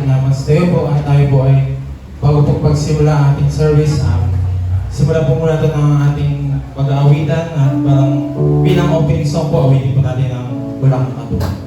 na magstayo po at tayo po ay bago po pagsimula ang ating service, simulan po muna ito ng ating pag-aawitan at parang bilang opening song po, awitin po natin ang Walang Katuwang.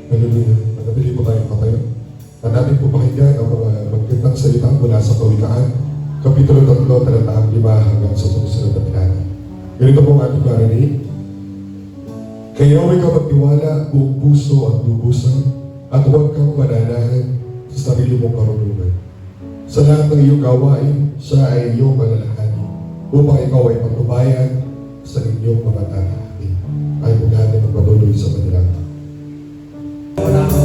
Hallelujah. Manatili po tayong patayo. At natin po pakinggan ang mga magandang salita mula sa Kawikaan, Kapitulo 3, talatang 5 hanggang sa susunod na talata. Ganito po ang ating parinig. Kaya huwag ka magtiwala buong puso at lubusan at huwag kang mananahan sa sarili mong karunungan. Sa lahat ng iyong gawain, siya ay iyong malalahani upang ikaw ay magbabayan sa inyong mga tatahakin. Ay po natin magpatuloy sa panalangin. Wala ka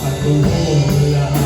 patuloy.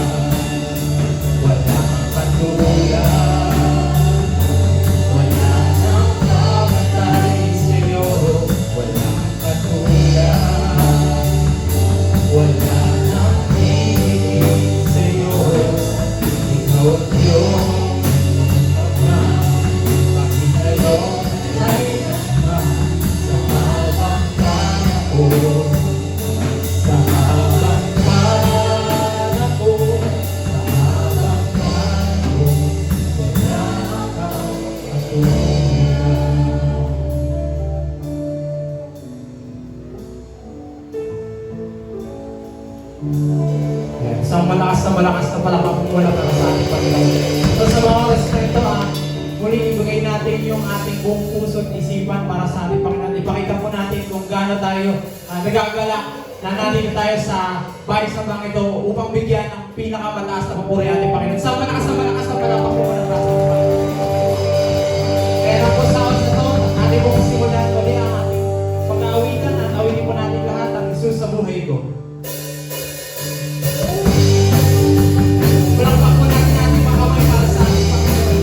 malakas na palakpak mula para sa ating Panginoon. So sa mga oras na ito, muli ibigay natin yung ating buong puso at isipan para sa ating Panginoon. Ipakita po natin kung gaano tayo nagagalak na nandito tayo sa bahay sa bang ito upang bigyan ng pinakamataas na papuri ating Panginoon. Sa malakas na palakpak mula para sa ating Panginoon. Kaya na po sa oras na ito, ating po simulan ulit ang ating pag-aawitan at awitin po natin lahat ang Jesus sa buhay ko. Palakpak po natin ating mga kamay para sa ating Panginoon.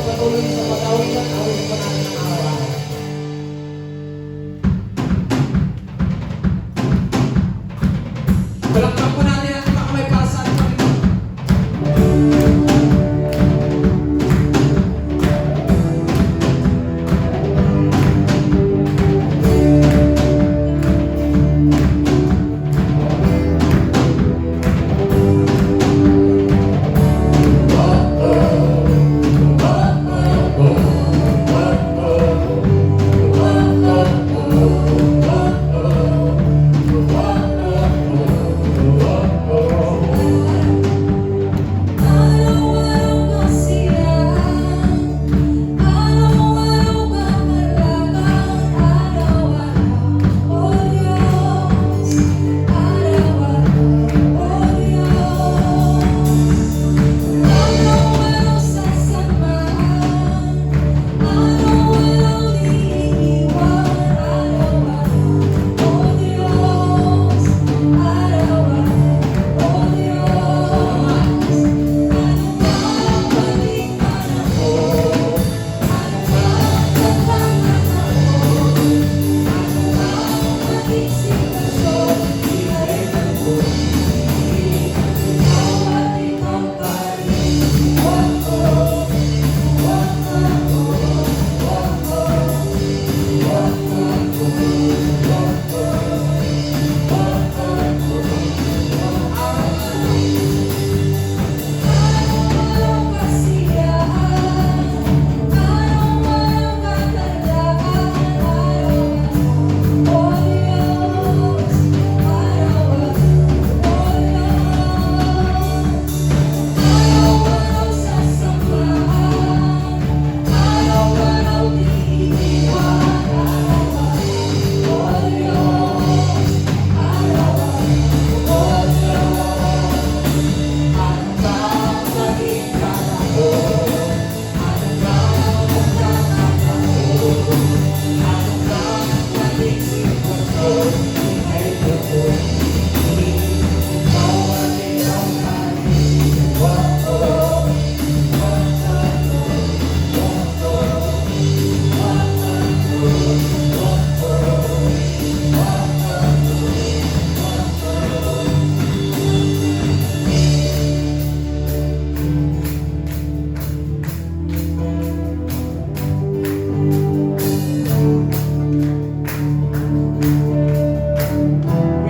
magpatuloy sa pag-awitan, awitin po natin ang araw-araw. Palakpak po natin ang mga kamay para sa ating Panginoon.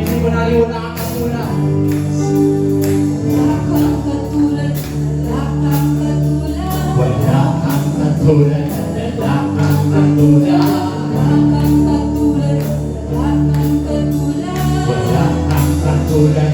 Hindi mo naliwala ang kasula. Wala kang katulad, wala kang katulad, wala kang katulad, wala kang katulad.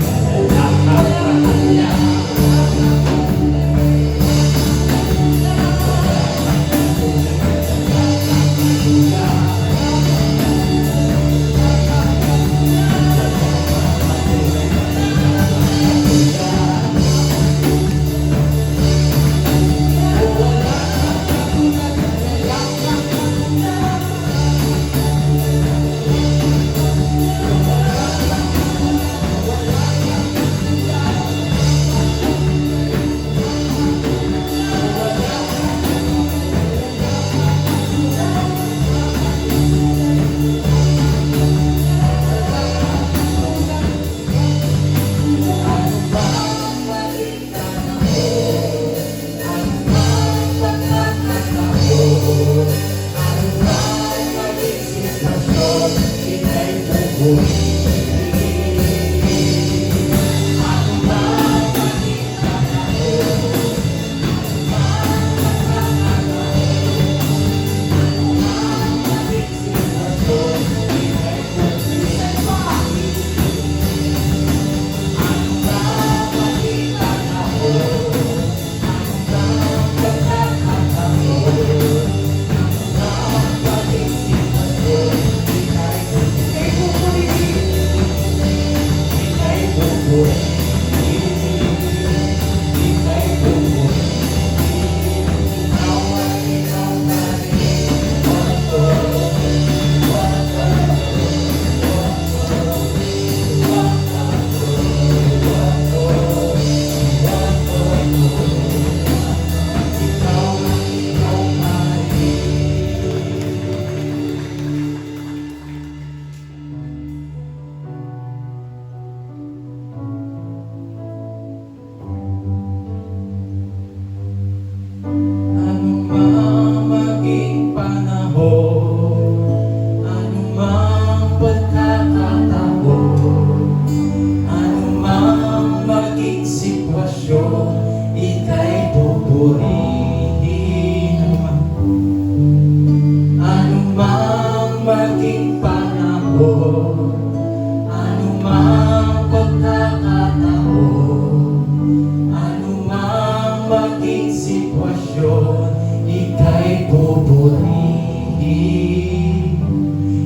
pupurihin,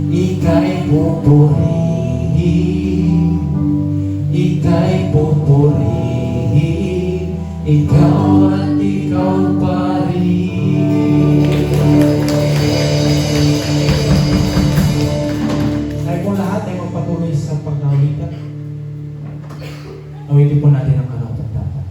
ika'y pupurihin, ika'y pupurihin, ikaw at ikaw pa rin. Tayo po lahat ay magpatuloy sa pag-awitan. Awitin po natin ang karapat-dapat.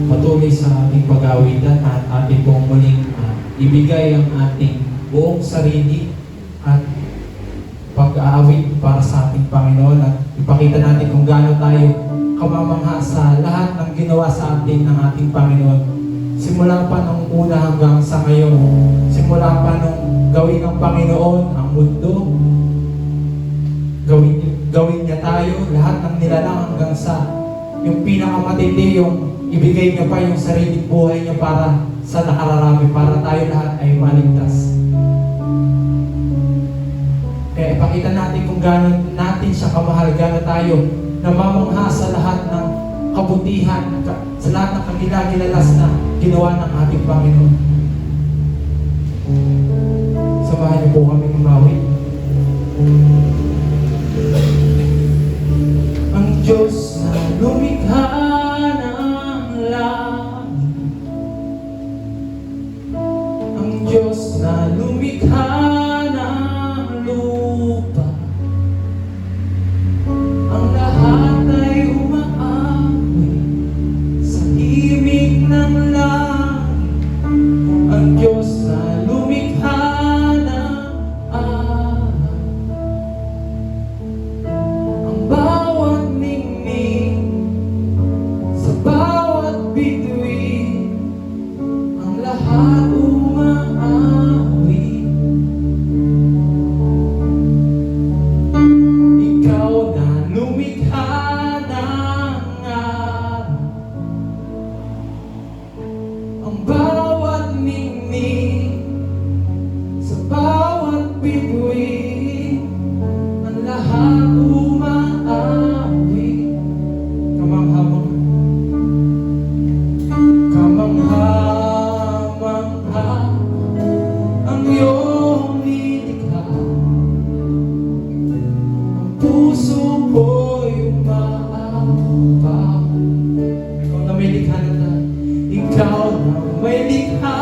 patuloy sa ating pag-aawitan at ating pong muling ibigay ang ating buong sarili at pag-aawit para sa ating Panginoon at ipakita natin kung gaano tayo kamamangha sa lahat ng ginawa sa atin ng ating Panginoon. Simula pa nung una hanggang sa ngayon, simula pa nung gawin ng Panginoon ang mundo, gawin niya tayo, lahat ng nilalang hanggang sa yung pinakamatindi, yung ibigay niya pa yung sariling buhay niya para sa nakararami, para tayo lahat ay maligtas. Kaya ipakita natin kung gaano natin siya kamahal, gaano tayo namamangha sa lahat ng kabutihan, sa lahat ng kanila-nilalas na ginawa ng ating Panginoon. Samahan niyo po kami kumawit. Ang Diyos na lumikha ng langit, ang Diyos na lumikha ng lupa, ang lahat ay umaawi sa himig ng langit. Ang Diyos na lumikha ng araw, ang bawat ningning sa bawat bituin, ang lahat umaawi. Ikaw na lumikha ng araw, ang bawat ningning sa bawat bituin, ang lahat umaawi. Kamangha-mangha ang iyong nilikha, ang puso ko'y umaapaw. Ikaw na may likha na lahat, ikaw na may likha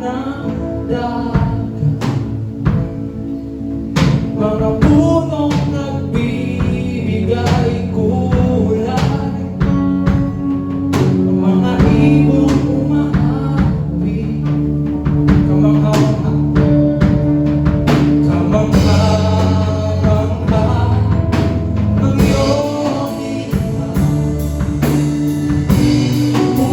ng dagat, mga punong nagbibigay kulay, ang mga ibong umaawi. Kamangha-mangha, kamangha-mangha ang iyong nilikha, ang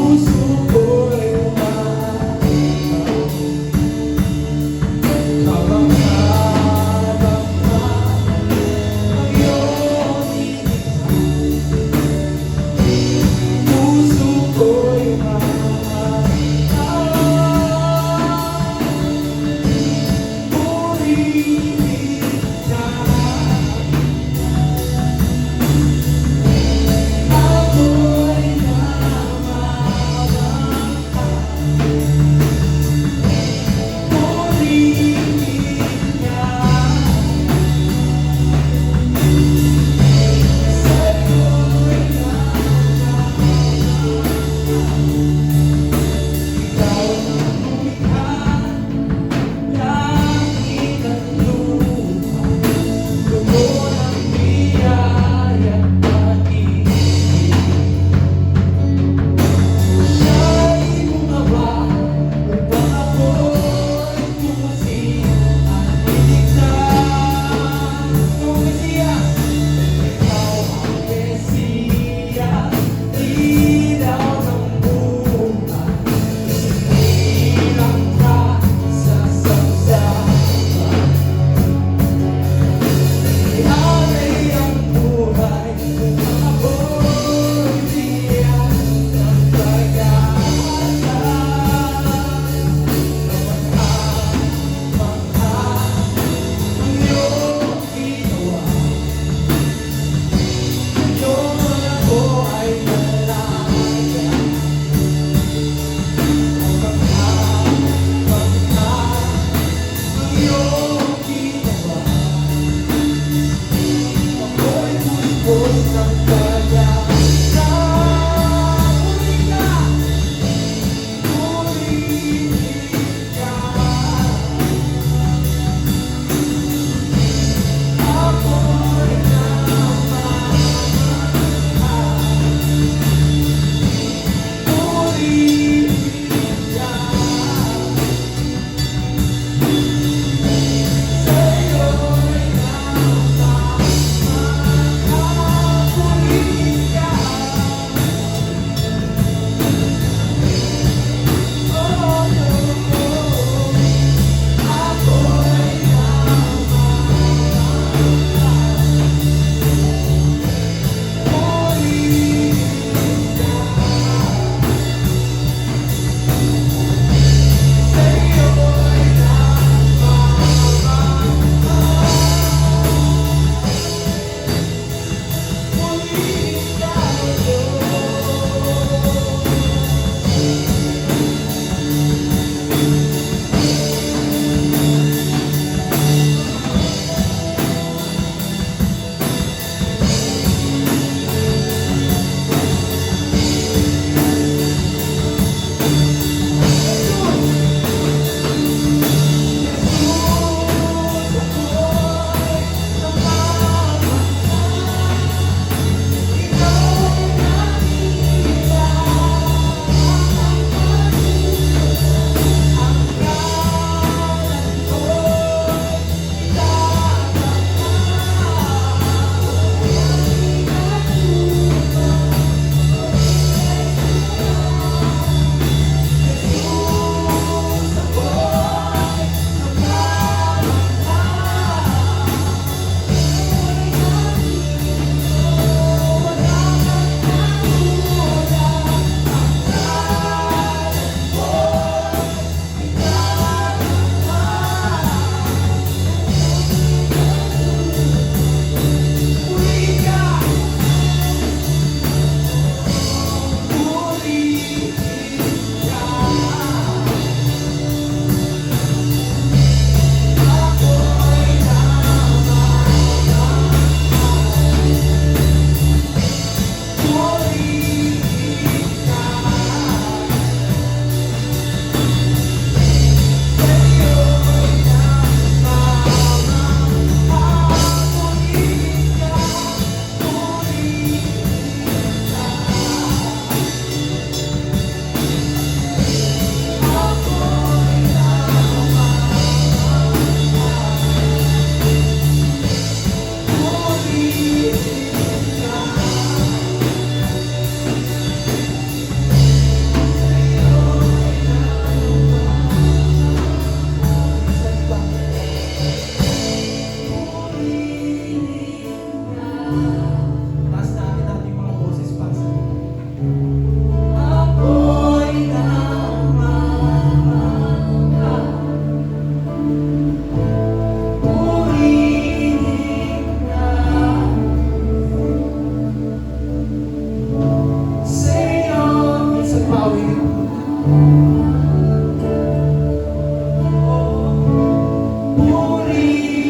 pauwi.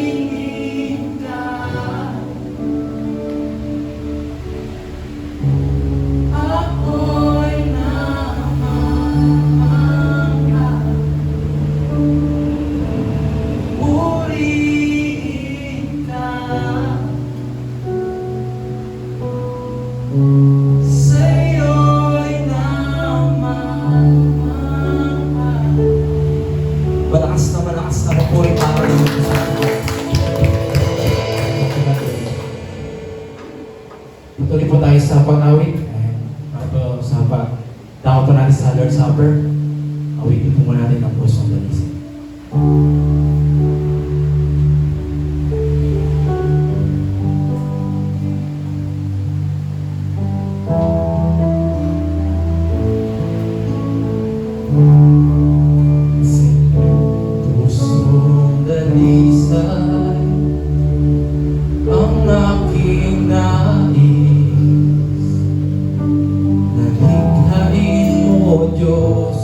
Purihin ka. Ako'y namamangha. Purihin ka. Sa'yo'y namamangha. Malakas na papuri para dito sa akin. Patuloy po tayo sa pag-awit. Para sa pag-dako po natin sa Lord's Supper. Awitin po muna natin ang pusong dalisay. Pusong dalisay ang aking nais. Nalikhain mo, Diyos,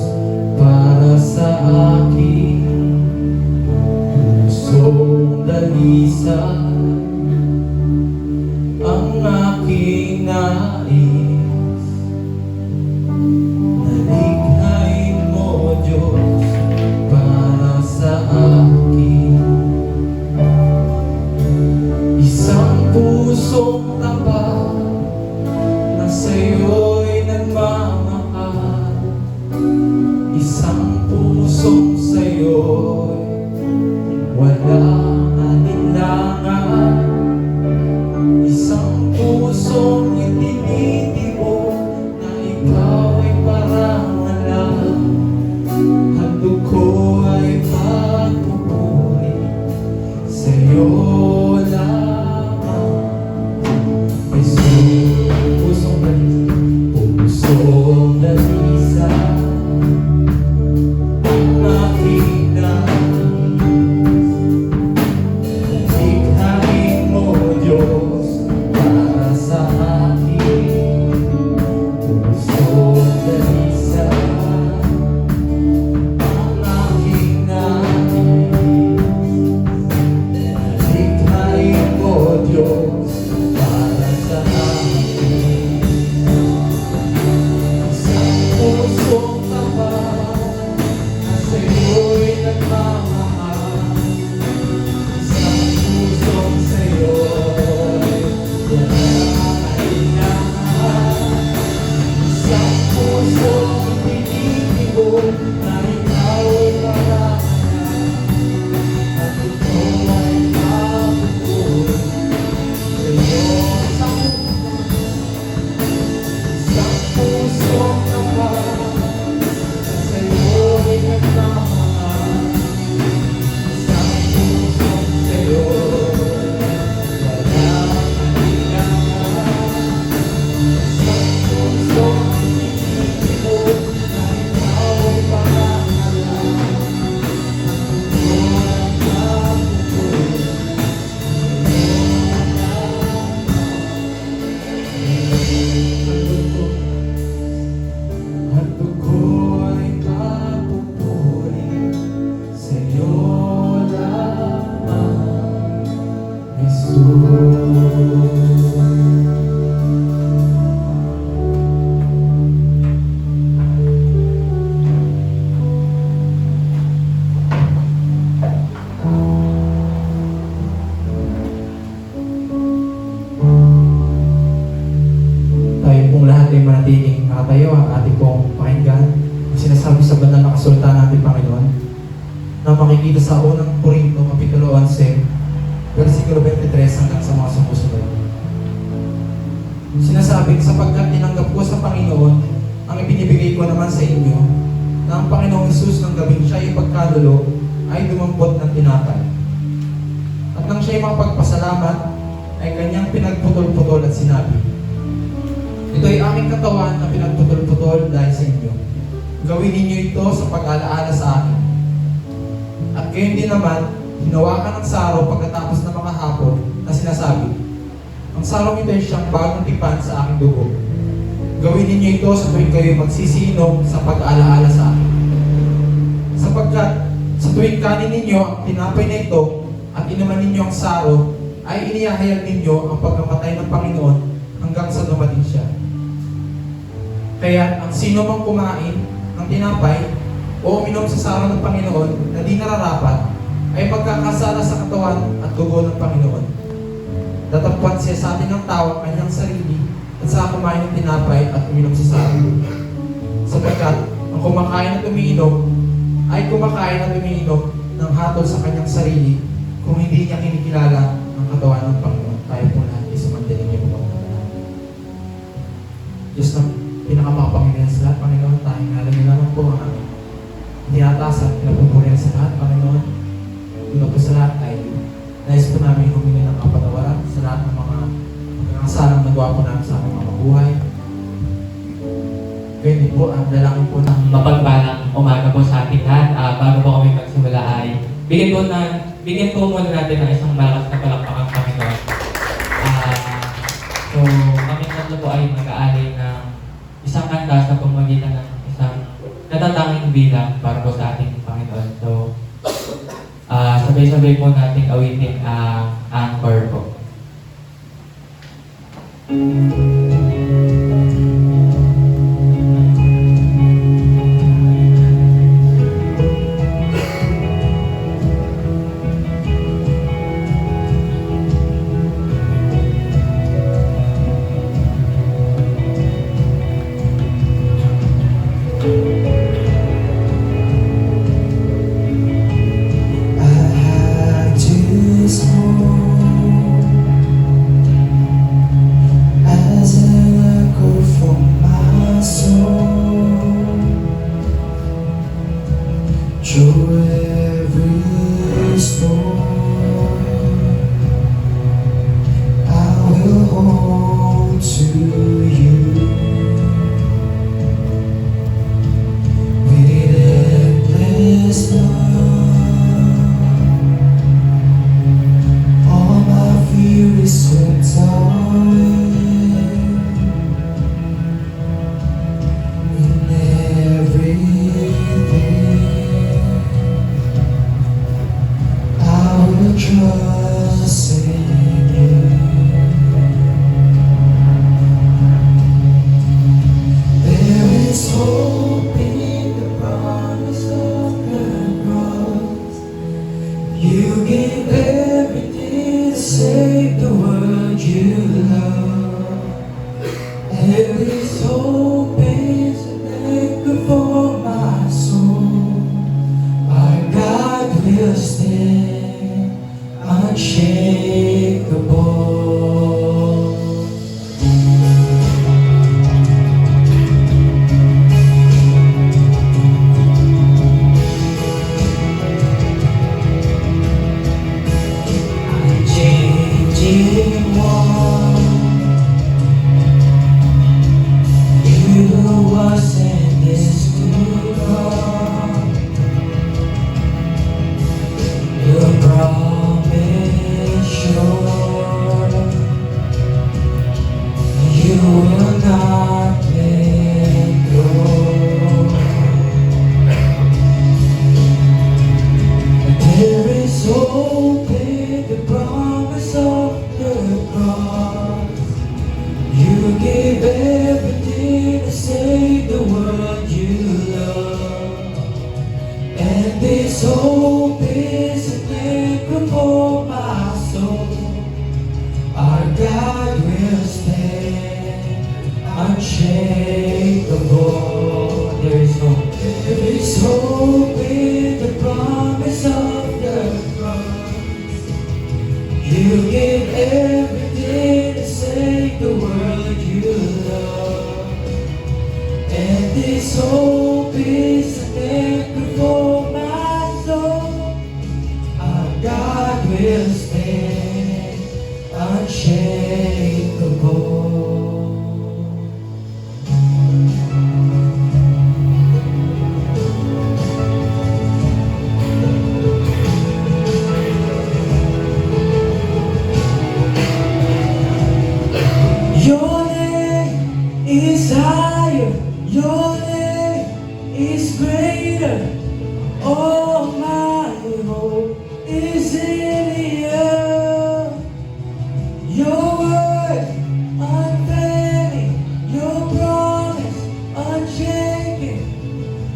para sa akin. Pusong dalisay ang aking nais. Nalikhain mo, Diyos, para sa akin. Isang pusong tapat na sa'yo'y nagmamahal. Isang pusong sa'yo'y walang alinlangan. Isang pusong itinitibo na ikaw ay parangalan. Handog ko ay pagpupuri sa'yo lamang. Pusong dalisay ang aking nais. Likhain mo, Diyos, para sa akin. Pusong dalisay ang aking nais. Likhain mo, Diyos, para sa akin. Isang pusong tapat na sa'yo'y nagmamahal. Isang pusong sa'yo'y walang alinlangan. Isang pusong tinitibo na ikaw ay parangalan. At ito ay mapupuri sa'yo. Isang pusong tapat na sa'yo'y nagmamahal. Isang pusong sa'yo'y walang alinlangan. Isang pusong tinitibo na ikaw ay parangalan. At ito ay mapupuri handog ko'y papupuri sa'yo lamang, Jesus. Tayo pong lahat ay manatiling nakatayo ang ating pong pakinggan. Ang sinasabi sa banal na kasulatan natin, Panginoon, na makikita sa unang Korinto, Kapitulo 11, versikulo 23 hanggang sa mga sumusunod. Sinasabi, sapagkat tinanggap ko sa Panginoon ang ibinibigay ko naman sa inyo, na ang Panginoong Hesus ng gabing siya'y pagkalulo ay dumampot ng tinapay. At nang siya'y makapagpasalamat, ay kanyang pinagputol-putol at sinabi, ito ay aking katawan na pinagputol-putol dahil sa inyo. Gawin ninyo ito sa pag-alaala sa akin. At gayon din naman, hinawakan ng saro pagkatapos na makahapon na sinasabi, ang sarong ito ay siyang bagong tipan sa aking dugo. Gawin ninyo ito sa tuwing kayo magsisinom sa pag-aalaala sa akin. Sapagkat sa tuwing kanin ninyo ang tinapay na ito at inuman ninyo ang saro, ay inihahayag ninyo ang pagkamatay ng Panginoon hanggang sa dumating siya. Kaya ang sino mang kumain ng tinapay o uminom sa saro ng Panginoon na di nararapat, ay magkakasala sa katawan at dugo ng Panginoon. Tatampuan siya sa atin ng tao ang kanyang sarili at sa kumain ng tinapay at uminom sa saro. Sapagkat ang kumakain at umiinom ay kumakain at umiinom ng hatol sa kanyang sarili kung hindi niya kinikilala ang katawan ng Panginoon. Tayo po lahat isumandaling niyo po. Diyos na pinakamakapangyarihan sa lahat, Panginoon, tayong alam niyo naman po ang aming tinataas at pinapupurihan sa lahat, Panginoon. Una po sa lahat ay nais po namin humingi ng kapatawaran sa lahat ng mga pagkakasalang nagawa po namin sa aming mga buhay. Kaya din po, ang dalangin po ng Mapagpalang umaga po sa ating lahat. Bago po kami magsimula ay bigyan po muna natin ng isang malakas na palakpakan Panginoon. So, kami tatlo po ay mag-aalay ng isang kanta sa pamamagitan ng isang natatanging bilang para po sa ating Panginoon. So, sabay-sabay po nating awitin ang anchor po. Through every storm, I will hold to you with endless love. All my fear is swept away in everything. Trust in you. There is hope in the promise of the cross. You gave everything to save the world you love. There is hope in the anchor for my soul. Our God will stand unshakable. Unchanging one, you who was and is to come. Your promise sure, you will not let go. There is hope in the promise of the cross. You gave everything to save the world you love. And this hope is an anchor for my soul. Our God will stand unshakable. There is hope. There is hope in the promise of the cross. You gave everything to save the world you love. And this hope is an anchor for my soul. Our God will stand unshakable. Your name is high. is greater. All my hope is in you. Your word unfailing, your promise unshaken.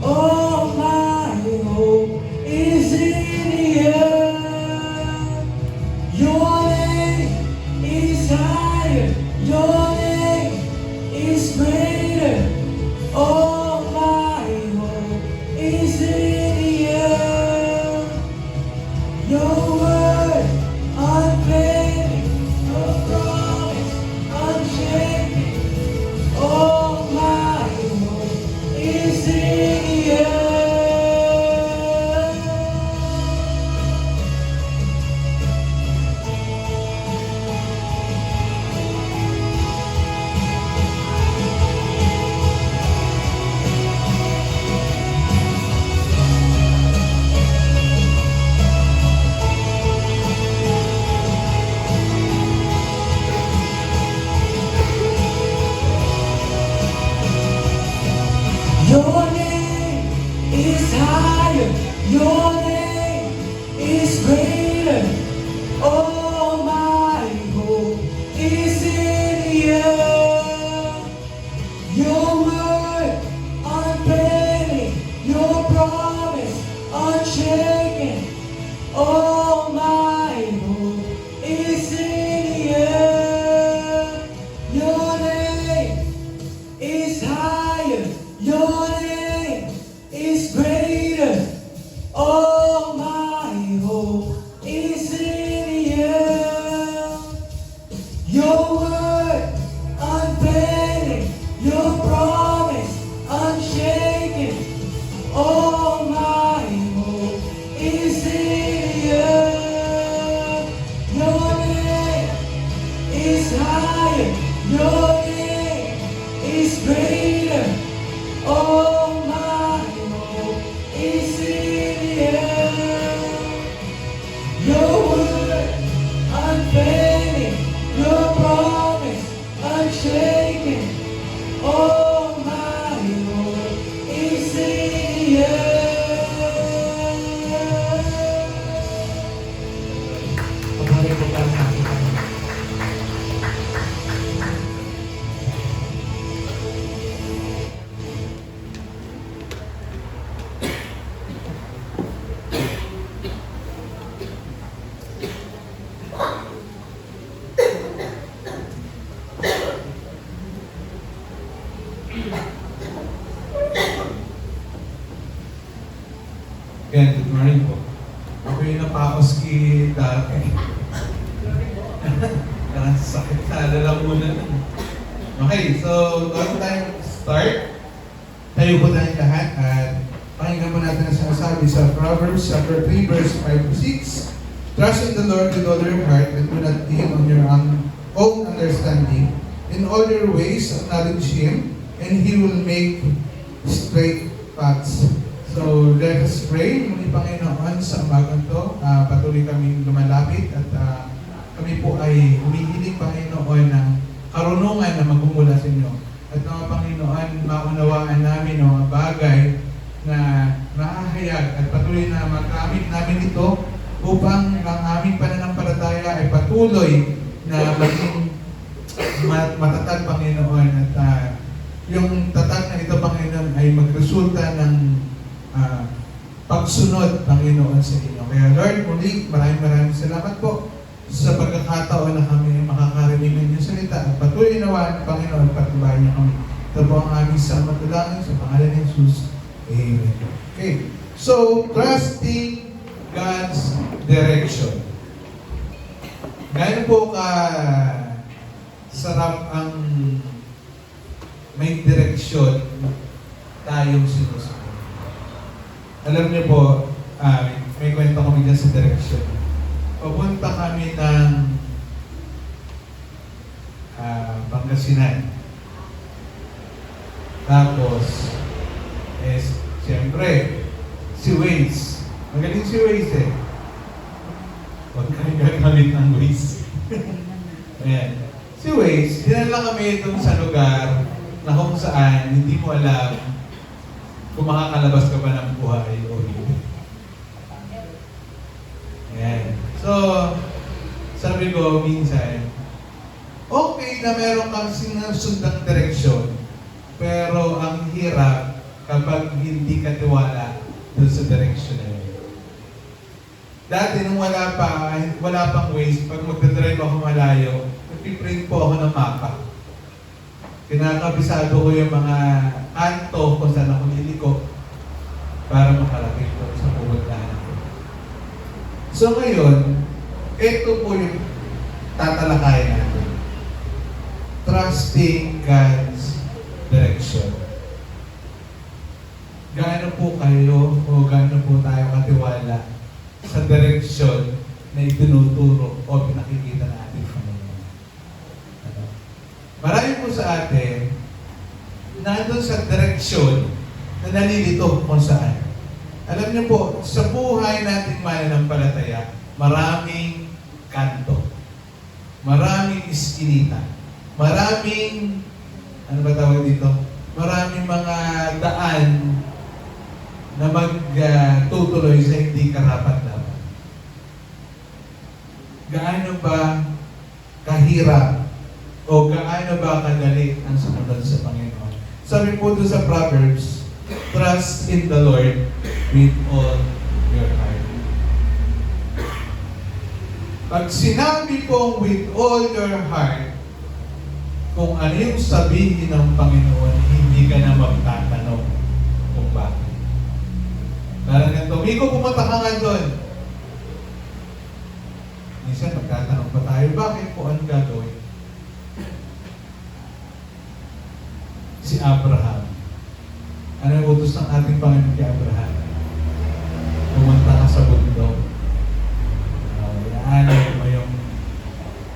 All my hope is in you. Your name is higher, your name is greater. All my hope is in you. Your word unfailing, your promise unshaken. All my hope is in you. Your name is higher, your name is greater. All my hope is in you. Your word unfailing, your promise unshaken. All my hope is in you. Your name is higher, your name is greater. All my hope is in you. Your word unfailing, your promise unshaken. All my hope is in you. Your name is higher, your name is greater. All my hope is in you. Your word unfailing, your promise unshaken. All my hope is in you. Pabalik po tayo sa ating Again, good morning po. Ako yung napaos kay dati. Parang sakit sa lalamunan. Okay, so bago tayo start, tayo po tayong lahat at pakinggan po natin ang sinasabi sa Proverbs chapter 3 verse 5 to 6. Trust in the Lord with all your heart and do not lean on your own understanding. In all your ways acknowledge Him and He will make straight paths. So let us pray. Muli Panginoon sa umagang to, patuloy kaming lumalapit at kami po ay humihiling Panginoon ng karunungan na magmumula sa inyo. At mga Panginoon, maunawaan namin ang mga bagay na mahahayag at patuloy na magamit namin ito upang ang aming pananampalataya ay patuloy na maging matatag Panginoon at yung tatag na ito Panginoon ay magresulta ng pagsunod Panginoon sa inyo. Kaya Lord, muli maraming salamat po sa pagkakataon na kami makakarinig ng inyong salita at patuloy nawan Panginoon patubayan niyo kami. Ito po ang aming salamat sa pangalan ni Jesus. Amen. Okay. So, trusting God's direction. Gano'n po ka sarap ang may direksyon tayong sinusunod. Alam niyo po, may kwento kami dyan sa direksyon. Papunta kami ng Pangasinan. Tapos, siyempre, si Waze. Magaling si Waze eh. Huwag kami gagamit ng Waze. Ayan. Si Waze, dinala kami itong sa lugar na kung saan hindi mo alam kung makakalabas ka ba ng buhay o hindi. Ayan. So, sabi ko minsan, okay na meron kang sinusundang direksyon, pero ang hirap kapag hindi ka tiwala dun sa direksyon na yun. Dati nung wala pang Waze, pag magdadrive ako malayo, nagpiprint po ako ng mapa. Kinakabisado ko yung mga kanto kung saan ako liliko para makalapit ko sa pupuntahan ko. So ngayon, ito po yung tatalakayin natin. Trusting God's direction. Gaano po kayo o gaano po tayo katiwala sa direksyon na itinuturo o pinakikita na ating Panginoon? Ano? Marami po sa atin nandun sa direksyon na nalilito kung saan. Alam niyo po, sa buhay nating mananampalataya, maraming kanto, maraming iskinita, maraming, ano ba tawag dito? Maraming mga daan na magtutuloy sa hindi karapat-dapat. Gaano ba kahirap o gaano ba kadali ang sumunod sa Panginoon? Sabi po doon sa Proverbs, trust in the Lord with all your heart. Pag sinabi pong with all your heart, kung ano yung sabihin ng Panginoon, hindi ka na magtatanong kung bakit. Parang ganito, Miko, pumunta ka nga doon. Minsan magtatanong pa tayo, bakit po ang gagawin? Si Abraham. Ano yung utos ng ating Panginoon kay Abraham? Pumunta ka sa bundok. Ano mo yung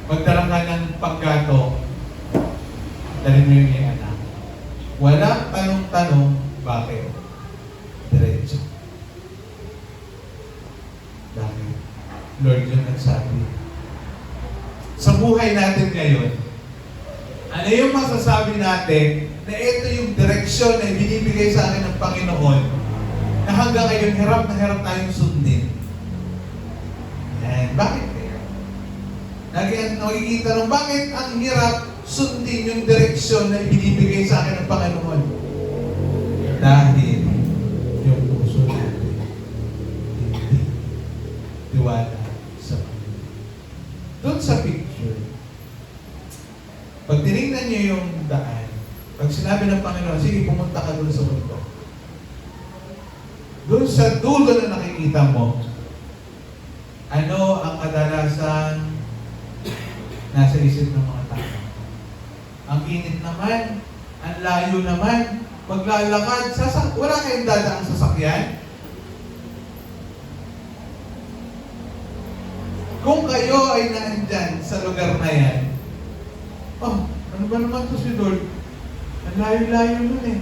magdala ka ng paggato, dali mo yung iyong anak. Walang tanong-tanong, bakit? Diretso. Bakit? Lord yung nagsabi. Sa buhay natin ngayon, ano yung masasabi natin na ito yung direksyon na ibinibigay sa akin ng Panginoon na hanggang ngayon hirap na hirap tayong sundin? And bakit kaya? Nakikita nung bakit ang hirap sundin yung direksyon na ibinibigay sa akin ng Panginoon? Dahil yung puso natin hindi tiwala sa Panginoon. Doon sa picture, pag tinignan niyo yung daan, pag sinabi ng Panginoon, sige, pumunta ka doon sa mundo. Doon sa dulo na nakikita mo, ano ang kadalasan nasa isip ng mga tao? Ang init naman, ang layo naman, maglalakad, wala kayong dadaang sasakyan? Kung kayo ay naandyan sa lugar na yan, oh, ano ba naman to si Lord? Ang layo-layo nun eh.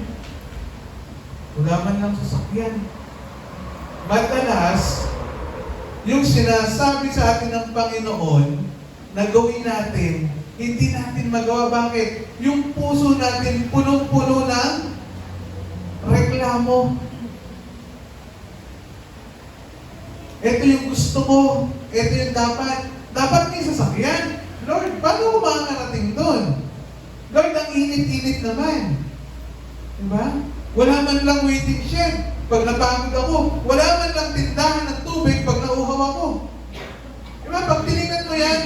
Wala man lang sasakyan. Madalas, yung sinasabi sa atin ng Panginoon na gawin natin, hindi natin magawa. Bakit? Yung puso natin punong-puno ng reklamo. Ito yung gusto ko. Ito yung dapat. Dapat may sasakyan. Lord, paano ko makakarating doon? Lord, ang init-init naman. Diba? Wala man lang waiting shed pag napagod ako. Wala man lang tindahan ng tubig pag nauhaw ako. Diba? Pag tinignan mo yan,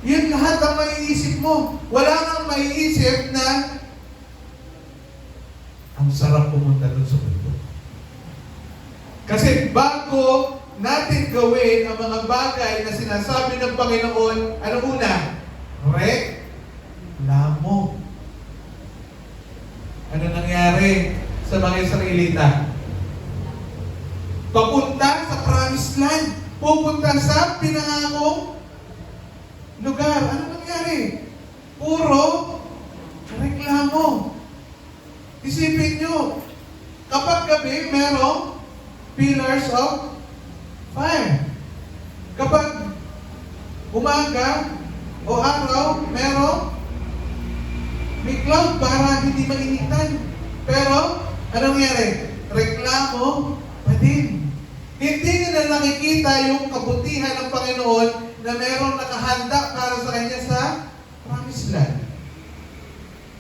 yun lahat ang maiisip mo. Wala nang maiisip na ang sarap pumunta doon sa mundo. Kasi bago natin gawin ang mga bagay na sinasabi ng Panginoon, ano una? Reklamo. Ano nangyari sa mga Israelita? Papunta sa promised land. Pupunta sa pinangakong lugar. Ano nangyari? Puro reklamo. Isipin nyo, kapag gabi, merong pillars of fire. Kapag umaga o araw, merong may cloud para hindi mainitan. Pero, Anong nangyari? Reklamo pa din. Hindi nila nakikita yung kabutihan ng Panginoon na mayroong nakahanda para sa kanya sa promised land.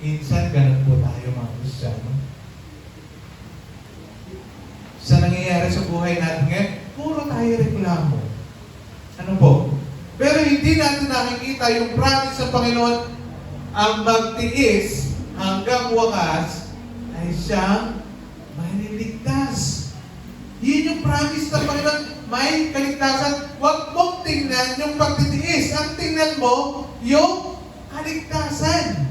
Minsan, ganun po tayo mga Kristiyano. Sa nangyayari sa buhay natin ngayon, puro tayo reklamo. Ano po? Pero hindi natin nakikita yung promise ng Panginoon ang magtiis hanggang wakas ay siyang maliligtas. Yun yung promise ng Panginoon, may kaligtasan. Huwag mong tingnan yung pagtitiis. Ang tingnan mo, yung kaligtasan.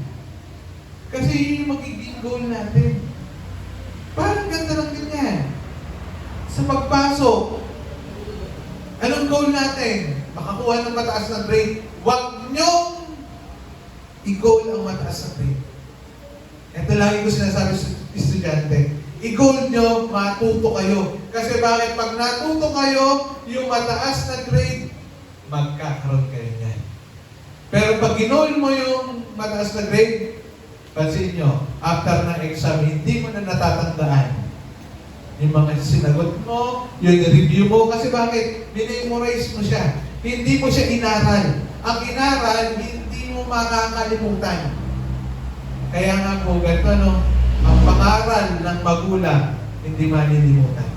Kasi yun yung magiging goal natin. Parang ganda lang din yan. Sa pagpasok, anong goal natin? Makakuha ng mataas na grade. Huwag niyong i-goal ang mataas na grade. Ito lagi ko sinasabi sa estudyante. I-goal nyo, matuto kayo. Kasi bakit? Pag natuto kayo, yung mataas na grade, magkakaroon kayo niyan. Pero pag ginol mo yung mataas na grade, pansin nyo, after ng exam, hindi mo na natatandaan yung mga sinagot mo, yung review mo. Kasi bakit? Minimorize mo siya. Hindi mo siya inaral. Ang inaral, hindi mo makakalimutan. Kaya nga po, ganito, no? Ang pangaral ng magulang, hindi malilimutan.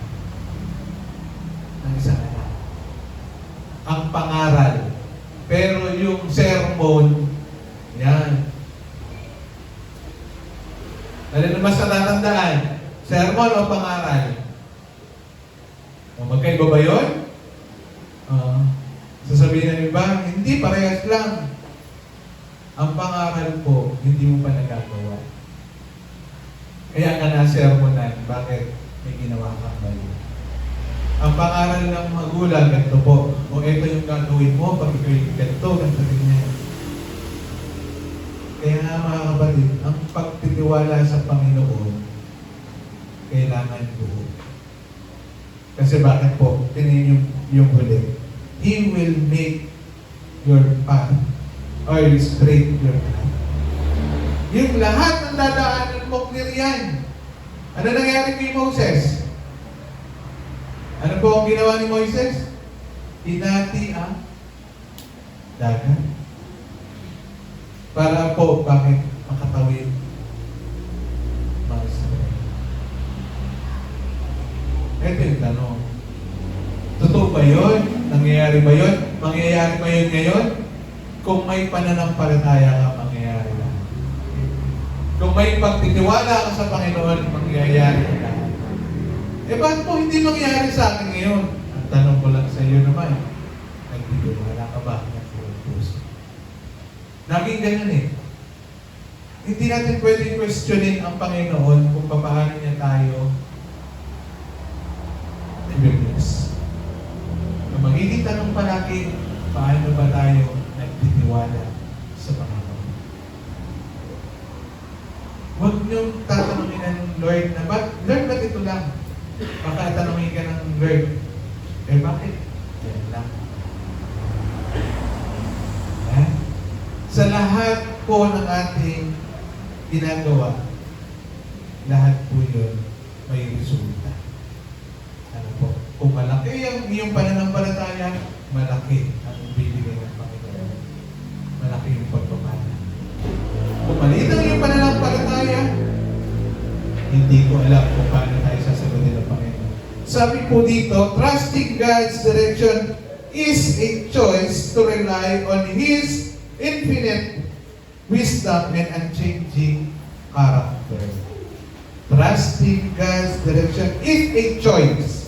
Ang isa na. Ang pangaral. Pero yung sermon, yan. Ano naman sa tatandaan? Sermon o pangaral? O magkaiba ba yun? Sasabihin ng iba, hindi, parehas lang. Ang pangaral po, hindi mo pa nagagawa. Kaya ka na sermonan, bakit may ginawa kang mali? Ang pangaral ng magulang, ganito po, o ito yung gagawin mo, pag ikaw yung ganito, ganito ganyan. Kaya nga mga kapatid, ang pagtitiwala sa Panginoon, kailangan buo. Kasi bakit po? Tingnan yung huli. He will make your path or straight your path. Yung lahat ng dadaanan mo, clear yan. Ano nangyari kay Moses? Ano po ang ginawa ni Moses? Hinati ang dagat. Para po, bakit makatawid? Ito yung tanong. Totoo ba yun? Nangyayari ba yun? Mangyayari ba yun ngayon? Kung may pananampalataya ka, mangyayari lang. Kung may pagtitiwala ka sa Panginoon, mangyayari lang. Eh, bakit po hindi mangyayari sa akin ngayon? Ang tanong ko lang sa iyo naman, nagtitiwala ka ba ng buong puso? Naging ganun eh. Hindi natin pwedeng questionin ang Panginoon kung paano niya tayo i-bless. Kung magiging tanong palagi, paano ba tayo nagtitiwala sa Panginoon? Huwag niyong tatanungin ng Lord na, Lord, ba't ito lang? Baka tanungin ka ng Lord, eh bakit? Yan lang. Sa lahat po ng ating ginagawa, lahat po yun may resulta. Ano po? Kung malaki ang iyong pananampalataya, malaki ang ibibigay ng Panginoon. Malaki yung pagpapala. Kung maliit ang iyong pananampalataya, hindi ko alam kung paano tayo sasagutin ng Panginoon. Sabi po dito, trusting God's direction is a choice to rely on His infinite wisdom and unchanging character. Trusting God's direction is a choice.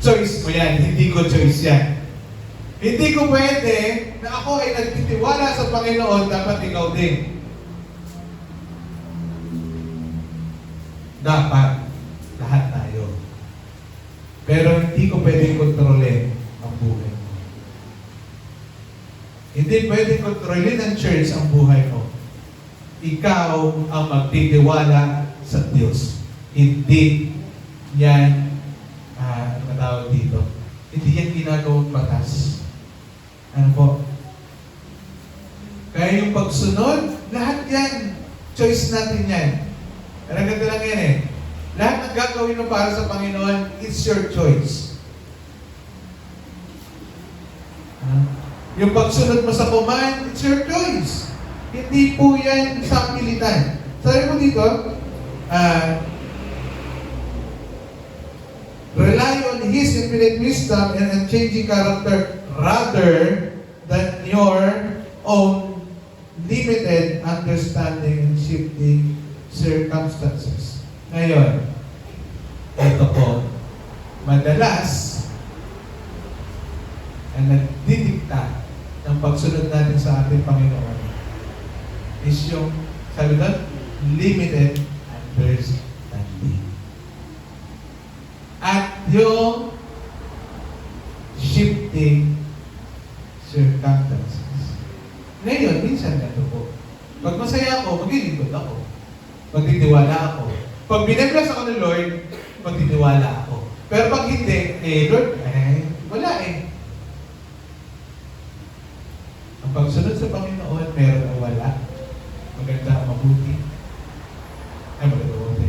Choice mo yan, hindi ko choice yan. Hindi ko pwede na ako ay nagtitiwala sa Panginoon, dapat ikaw din. Dapat, lahat tayo. Pero hindi ko pwedeng kontrolin ang buhay mo. Hindi pwedeng kontrolin ng church ang buhay mo. Ikaw ang magtitiwala sa Diyos. Hindi yan, ano matawag dito? Hindi yan ginagawang batas. Ano po? Kaya yung pagsunod, lahat yan, choice natin yan. Pero ang ganda lang yan eh. Lahat ng gagawin mo para sa Panginoon, it's your choice. Yung pagsunod mo sa command, it's your choice. Hindi po yan isang pilitan. Sabi mo dito, rely on His infinite wisdom and unchanging character rather than your own limited understanding and shifting circumstances. Ngayon, ito po, madalas ang nagdidikta ng pagsunod natin sa ating Panginoon is yung, sabi doon, limited understanding. At yung shifting circumstances. Ngayon, minsan ganito po. Pag masaya ako, maglilingkod ako. Magtitiwala ako. Pag binabless ako ng Lord, magtitiwala ako. Pero pag hindi, Lord, wala eh. Ang pagsunod sa Panginoon, meron o wala. Maganda o mabuti. Maganda o mabuti.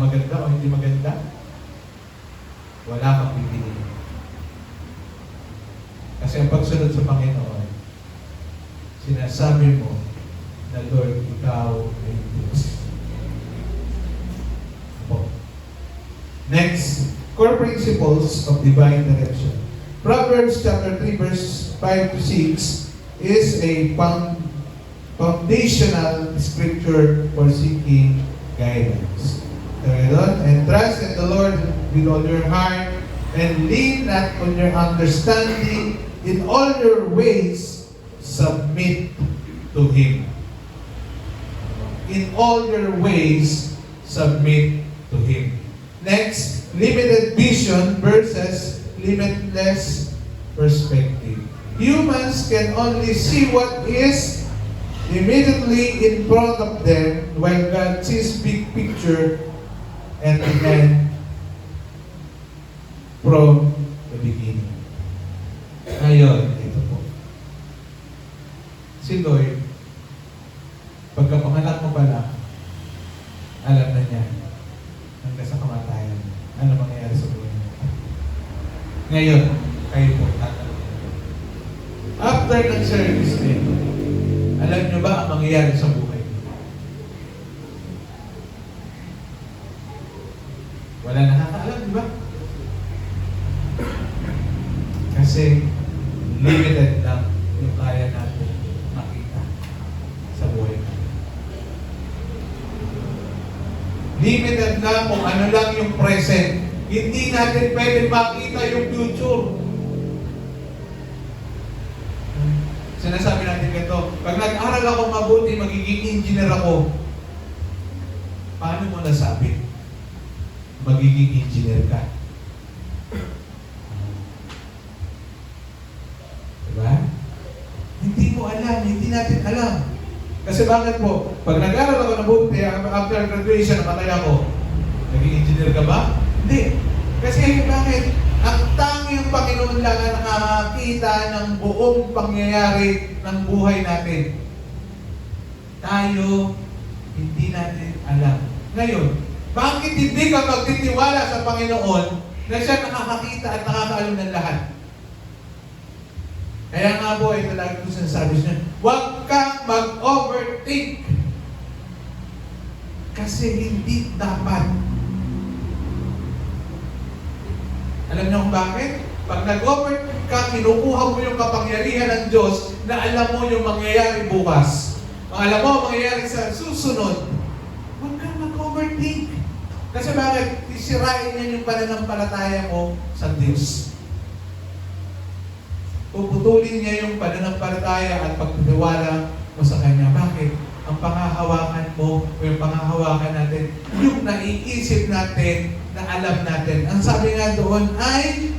Maganda o hindi maganda. Wala kang pipiliin. Kasi ang pagsunod sa Panginoon, sinasabi mo na Lord, ikaw ay Diyos. Next, core principles of divine direction. Proverbs chapter 3 verse 5 to 6 is a foundational scripture for seeking guidance. And trust in the Lord with all your heart and lean not on your understanding. In all your ways, submit to Him. In all your ways, submit to Him. Next, limited vision versus limitless perspective. Humans can only see what is immediately in front of them, while God sees big picture and plan from the beginning. Ngayon, ito po. Si Lord, pagkapanganak mo pala, alam na niya hanggang sa kamatayan ano mangyayari sa buhay mo. Ngayon, kayo po, tatanungin. After ng service din, alam niyo ba ang mangyayari sa buhay mo? Wala nakakaalam, di ba? Kasi limited lang yung kaya natin makita sa buhay natin. Limited lang kung ano lang yung present. Hindi natin pwede makita yung future. Sinasabi natin ganito, pag nag-aral ako mabuti, magiging engineer ako. Paano mo nasabi? Magiging engineer ka. Diba? Hindi mo alam, hindi natin alam. Kasi bakit po? Pag nag-aral ako ng buti, after graduation, namatay ako. Naging engineer ka ba? Hindi. Kasi bakit? Ang tanging Panginoon lang ang nakakakita ng buong pangyayari ng buhay natin. Tayo, hindi natin alam. Ngayon, bakit hindi ka magtitiwala sa Panginoon na siya nakakakita at nakakaalam ng lahat? Kaya nga po, ito lagi ko sinasabi siya, huwag kang mag-overthink. Kasi hindi dapat. Alam niyo kung bakit? Pag nag-overthink ka, kinukuha mo yung kapangyarihan ng Diyos na alam mo yung mangyayari bukas. Alam mo mangyayari sa susunod. Huwag kang mag-overthink. Kasi bakit? Isirain niya yung pananampalataya mo sa Diyos. Puputulin niya yung pananampalataya at pagtitiwala mo sa Kanya. Bakit? Ang panghahawakan mo o yung panghahawakan natin, yung naiisip natin na alam natin. Ang sabi nga doon ay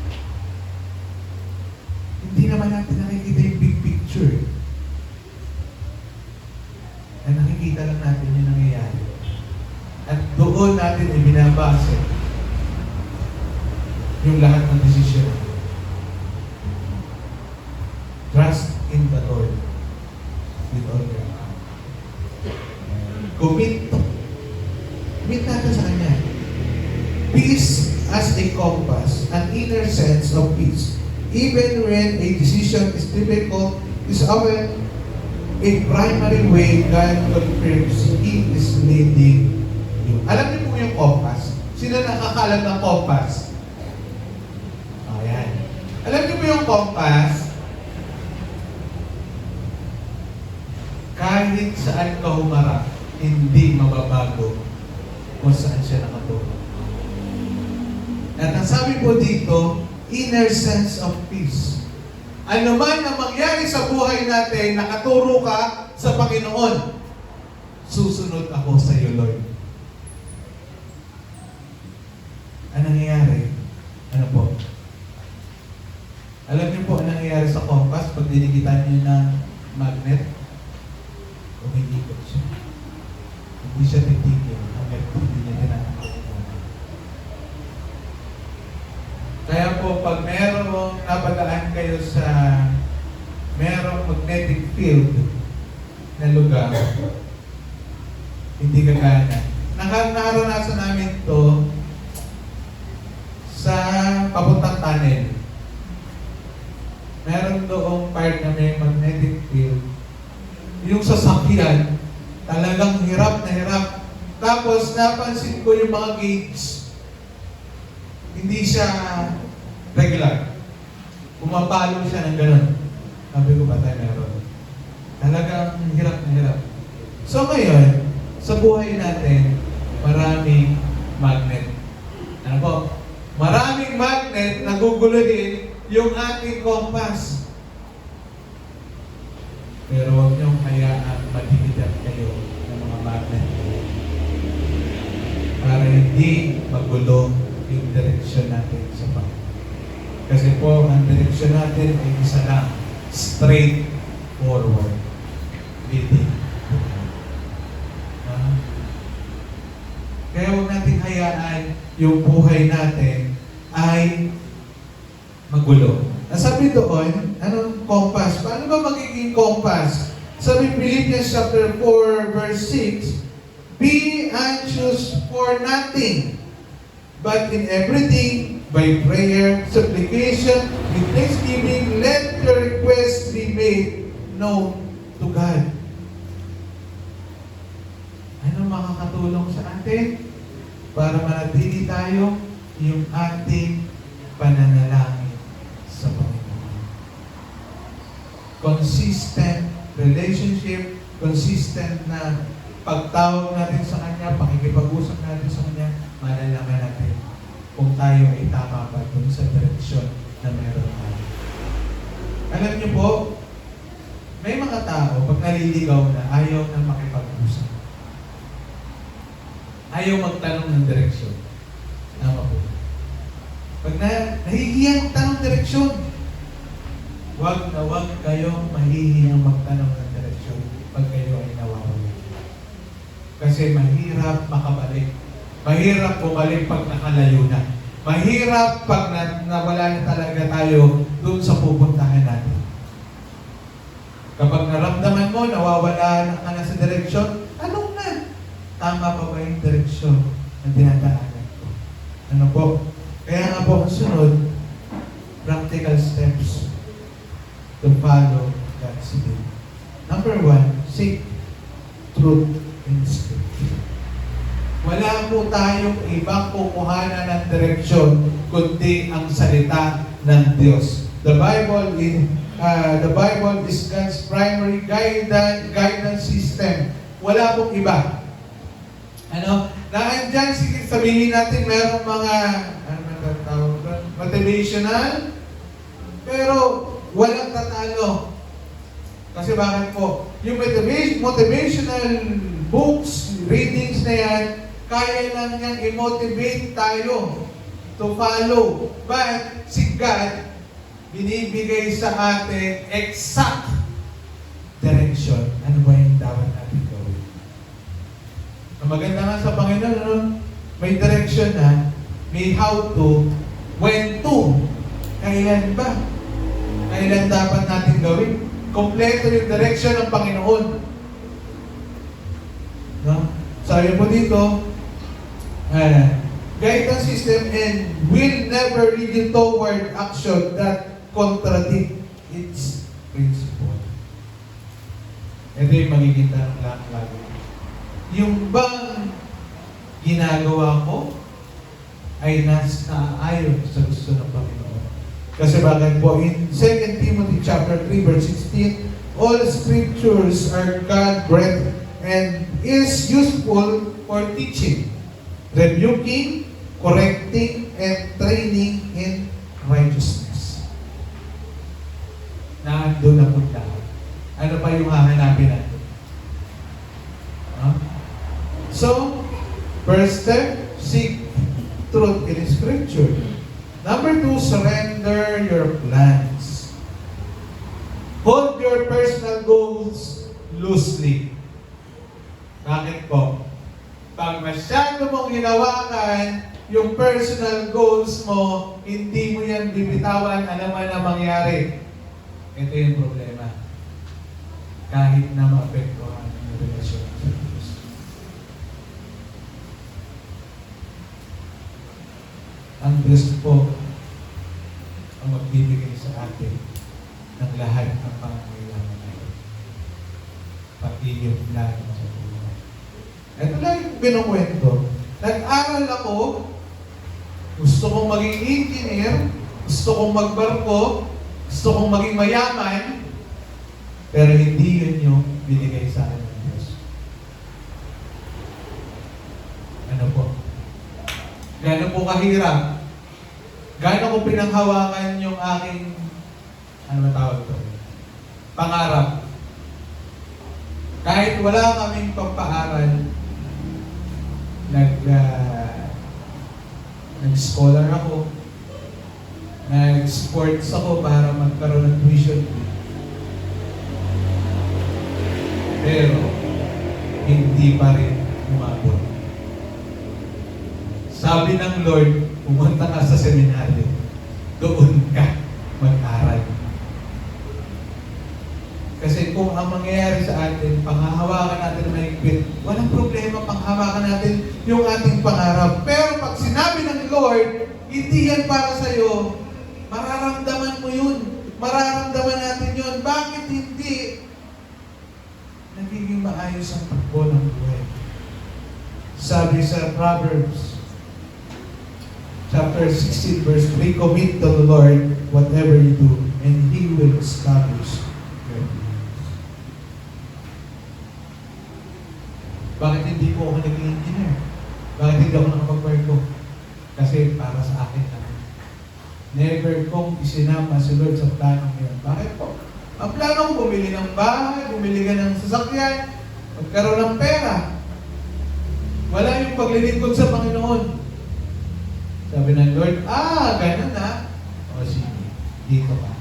hindi naman natin nakikita yung big picture. Na nakikita lang natin yung nangyayari. At doon natin ibinabase yung lahat ng desisyon. Trust in the Lord with all your heart. Commit Meet natin sa Kanya. Peace as a compass, an inner sense of peace. Even when a decision is difficult, is often a primary way God confirms He is leading you. Alam niyo po yung compass? Sino nakakalam ng compass? Ayan. Alam niyo po yung compass? Kahit saan ka humarap, hindi mababago kung saan siya nakatulong. At ang sabi po dito, inner sense of peace. Ano man ang mangyari sa buhay natin, nakaturo ka sa Panginoon, susunod ako sa iyo, Lord. Ano nangyayari? Ano po? Alam niyo po ang nangyayari sa compass pag dinigitan niyo ng magnet? Umikot siya. Hindi siya titigil hanggang hindi niya tinatanggal. Kaya po, pag merong napadaan kayo sa merong magnetic field na lugar, hindi gagana. Naranasan namin to sa papuntang tunnel. Meron doong part na may magnetic field. Yung sasakyan, talagang hirap na hirap. Tapos napansin ko yung mga gauge. Hindi siya regular. Pumapalo siya ng ganun. Sabi ko, patay meron. Talagang hirap na hirap. So ngayon, sa buhay natin, maraming magnet. Ano po? Maraming magnet na guguluhin yung ating compass. Pero huwag niyong hayaan madididat kayo ng mga magnet. Para hindi magulo yung direksyon natin sa Panginoon. Kasi po, ang direksyon natin ay isa lang, straight forward. Leading. Kaya huwag natin hayaan yung buhay natin ay magulo. Ang sabi doon, anong compass? Paano ba magiging compass? Sabi Philippians chapter 4 verse 6, be anxious for nothing, but in everything, by prayer, supplication, with thanksgiving, let your requests be made known to God. Ano makakatulong sa atin? Para manatili tayo yung ating pananalangin sa Panginoon. Consistent relationship, consistent na pagtawag natin sa Kanya, pakikipag-usap natin sa Kanya, malalaman natin kung tayo ay tama pa dun sa direksyon na meron tayo. Alam niyo po, may mga tao, pag naliligaw na, ayaw na makipag-usap. Ayaw magtanong ng direksyon. Tama po. Pag nahihiyang magtanong direksyon, wag na wag kayong mahihiyang magtanong ng direksyon pag kayo ay nawawala. Kasi mahirap makabalik. Mahirap bumalik pag nakalayo na. Mahirap pag nawala na talaga tayo dun sa pupuntahan natin. Kapag naramdaman mo, nawawala na ka na sa direksyon, anong na? Tama pa ba yung direksyon na dinadaanan ko? Ano po? Kaya nga po ang sunod, practical steps to follow God's will. Number 1, seek truth in Scripture. Wala po tayong ibang kukuhanan ng direksyon kundi ang salita ng Diyos. The Bible is God's primary guidance system. Wala pong iba. Ano? Naandyan, sabihin natin, mayroong mga motivational, pero walang tatalo. Kasi bakit po? Yung motivational books, readings na yan, kaya lang niyang i-motivate tayo to follow. But si God, binibigay sa atin exact direction. Ano ba yung dapat natin gawin? Ang maganda nga sa Panginoon, ano? May direction na, may how to, when to, kailan ba? Kailan dapat natin gawin? Kompleto yung direction ng Panginoon. No? Sabi po dito, guidance system and will never lead you toward action that contradict its principle. Ito yung magiging tanong lang lagi. Yung bang ginagawa ko ay naayon sa gusto ng Panginoon. Kasi bakit po, in 2 Timothy chapter 3 verse 16, all scriptures are God-breathed and is useful for teaching, rebuking, correcting, and training in righteousness. Nandun na punta. Ano pa yung hahanapin natin? Huh? So, first step, seek truth in Scripture. Number 2, surrender your plans. Hold your personal goals loosely. Bakit po? Pag masyado mong hinawakan yung personal goals mo, hindi mo yan bibitawan, alam mo na mangyari. Ito yung problema. Kahit na maapektuhan ang relasyon sa Diyos. Ang Diyos po ang magbibigay sa atin ng lahat ng pangangailangan natin. Pati yung plano sa buhay. Ito lang yung binukwento. Nag-aral ako, gusto kong maging engineer, gusto kong magbarko, gusto kong maging mayaman, pero hindi yun yung binigay sa akin ng Diyos. Ano po? Gano'n po kahirap? Gano'n ko pinanghawakan yung aking, ano ba tawag ito? Pangarap. Kahit wala kaming pampaaral, nag-scholar ako, nag-sports ako para magkaroon ng tuition fee. Pero, hindi pa rin umabot. Sabi ng Lord, pumunta ka sa seminaryo. Doon ka mag-aral. Kasi kung ang mangyayari sa atin, panghahawakan natin mahigpit, walang problema, panghahawakan natin yung ating pangarap. Pero pag sinabi ng Lord, hindi yan para sa'yo, mararamdaman mo yun. Mararamdaman natin yun. Bakit hindi nagiging maayos ang takbo ng buhay? Sabi sa Proverbs, chapter 16, verse 3, commit to the Lord whatever you do, and He will establish your plans. Bakit hindi ko ako naging engineer? Bakit hindi ako nakapag-barko? Kasi para sa akin lang. Never kong isinama si Lord sa planong yun. Bakit po? Ang plano ko, bumili ng bahay, bumili ka ng sasakyan, magkaroon ng pera. Wala yung paglilingkod sa Panginoon. Sabi ng Lord, ganun na. O sige, dito ka.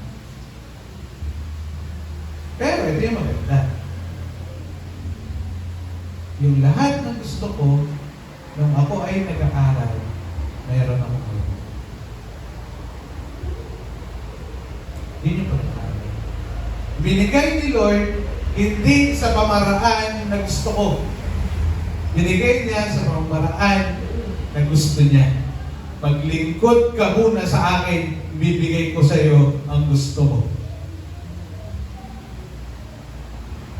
Pero ito yung maganda. Yung lahat ng gusto ko, nung ako ay nag-aaral, mayroon ako ngayon. Yun yung pag-aaral. Binigay ni Lord, hindi sa pamaraan na gusto ko. Binigay niya sa pamaraan na gusto niya. Maglingkod ka muna sa akin, bibigay ko sa iyo ang gusto mo.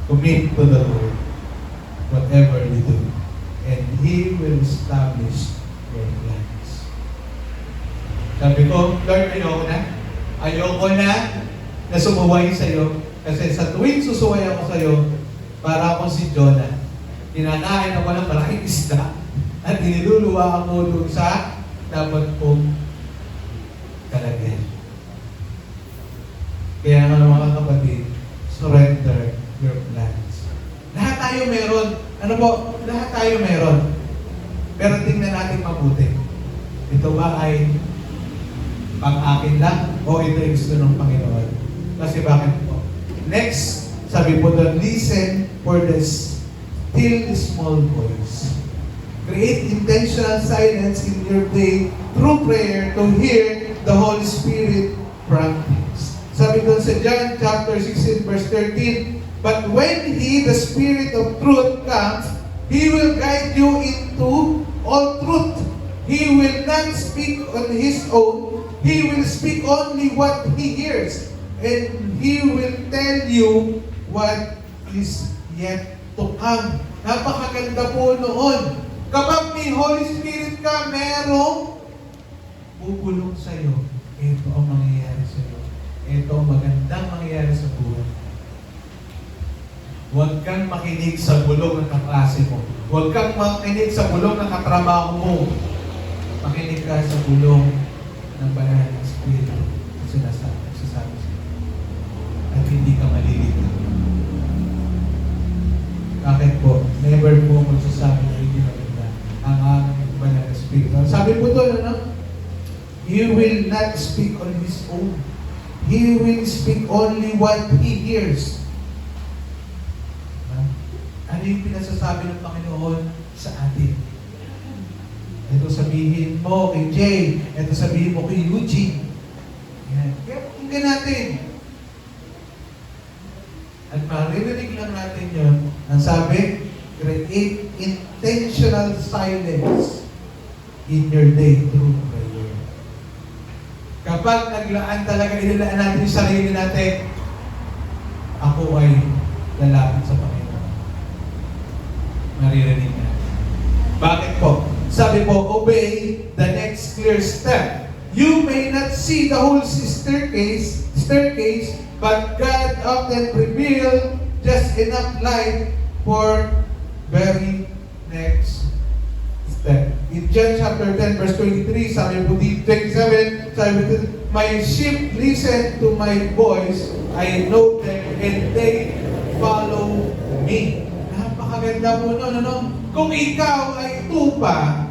Commit to the Lord, whatever you do, and He will establish your plans. Sabi ko, Lord, ayoko na sumuway sa iyo, kasi sa tuwing susuway ako sa iyo, para akong si Jonah. Tinanain ako ng maraming isda at niluluwa ang ulo sa dapat kong kalagyan. Kaya nga mga kapatid, surrender your plans. Lahat tayo meron. Ano po? Lahat tayo meron. Pero tingnan natin mabuti. Ito ba ay pang-akin lang o ito ay gusto ng Panginoon? Kasi bakit po? Next, sabi po doon, listen for the still small voice. Create intentional silence in your day through prayer to hear the Holy Spirit promptings. Sabi doon sa John chapter 16 verse 13, but when He, the Spirit of truth, comes, He will guide you into all truth. not speak on his own. He will speak only what he hears. And he will tell you what is yet to come. Napakaganda po noon. Kapag may Holy Spirit ka, merong bubulong sa'yo. Ito ang mangyayari sa'yo. Ito ang magandang mangyayari sa buhay. Huwag kang makinig sa bulong ng kaklase mo. Huwag kang makinig sa bulong ng katrabaho mo. Makinig ka sa bulong ng banal ng Espiritu na sinasabi sa'yo. At hindi ka malilito. Bakit po? Never po magsasabi na hindi maganda ang aming banal ng Espiritu. Sabi po doon, ano? He will not speak on his own. He will speak only what he hears. Ano yung pinasasabi ng Panginoon sa atin? Ito sabihin mo kay Jay. Ito sabihin mo kay Eugene. Yan. Kaya pakinggan natin. At maririnig lang natin yun. Ang sabi, create intentional silence in your day through prayer. Kapag naglaan talaga, inilaan natin yung sarili natin, ako ay lalapit sa Panginoon. Maririnig natin. Bakit po? Sabi po, obey the next clear step. You may not see the whole staircase, but God often reveal just enough light for very next step. In John chapter 10, verse 23, sabi po dito, 27, sabi po dito, my sheep listen to my voice, I know them, and they follow me. Napakaganda po nun, ano? Kung ikaw ay tupa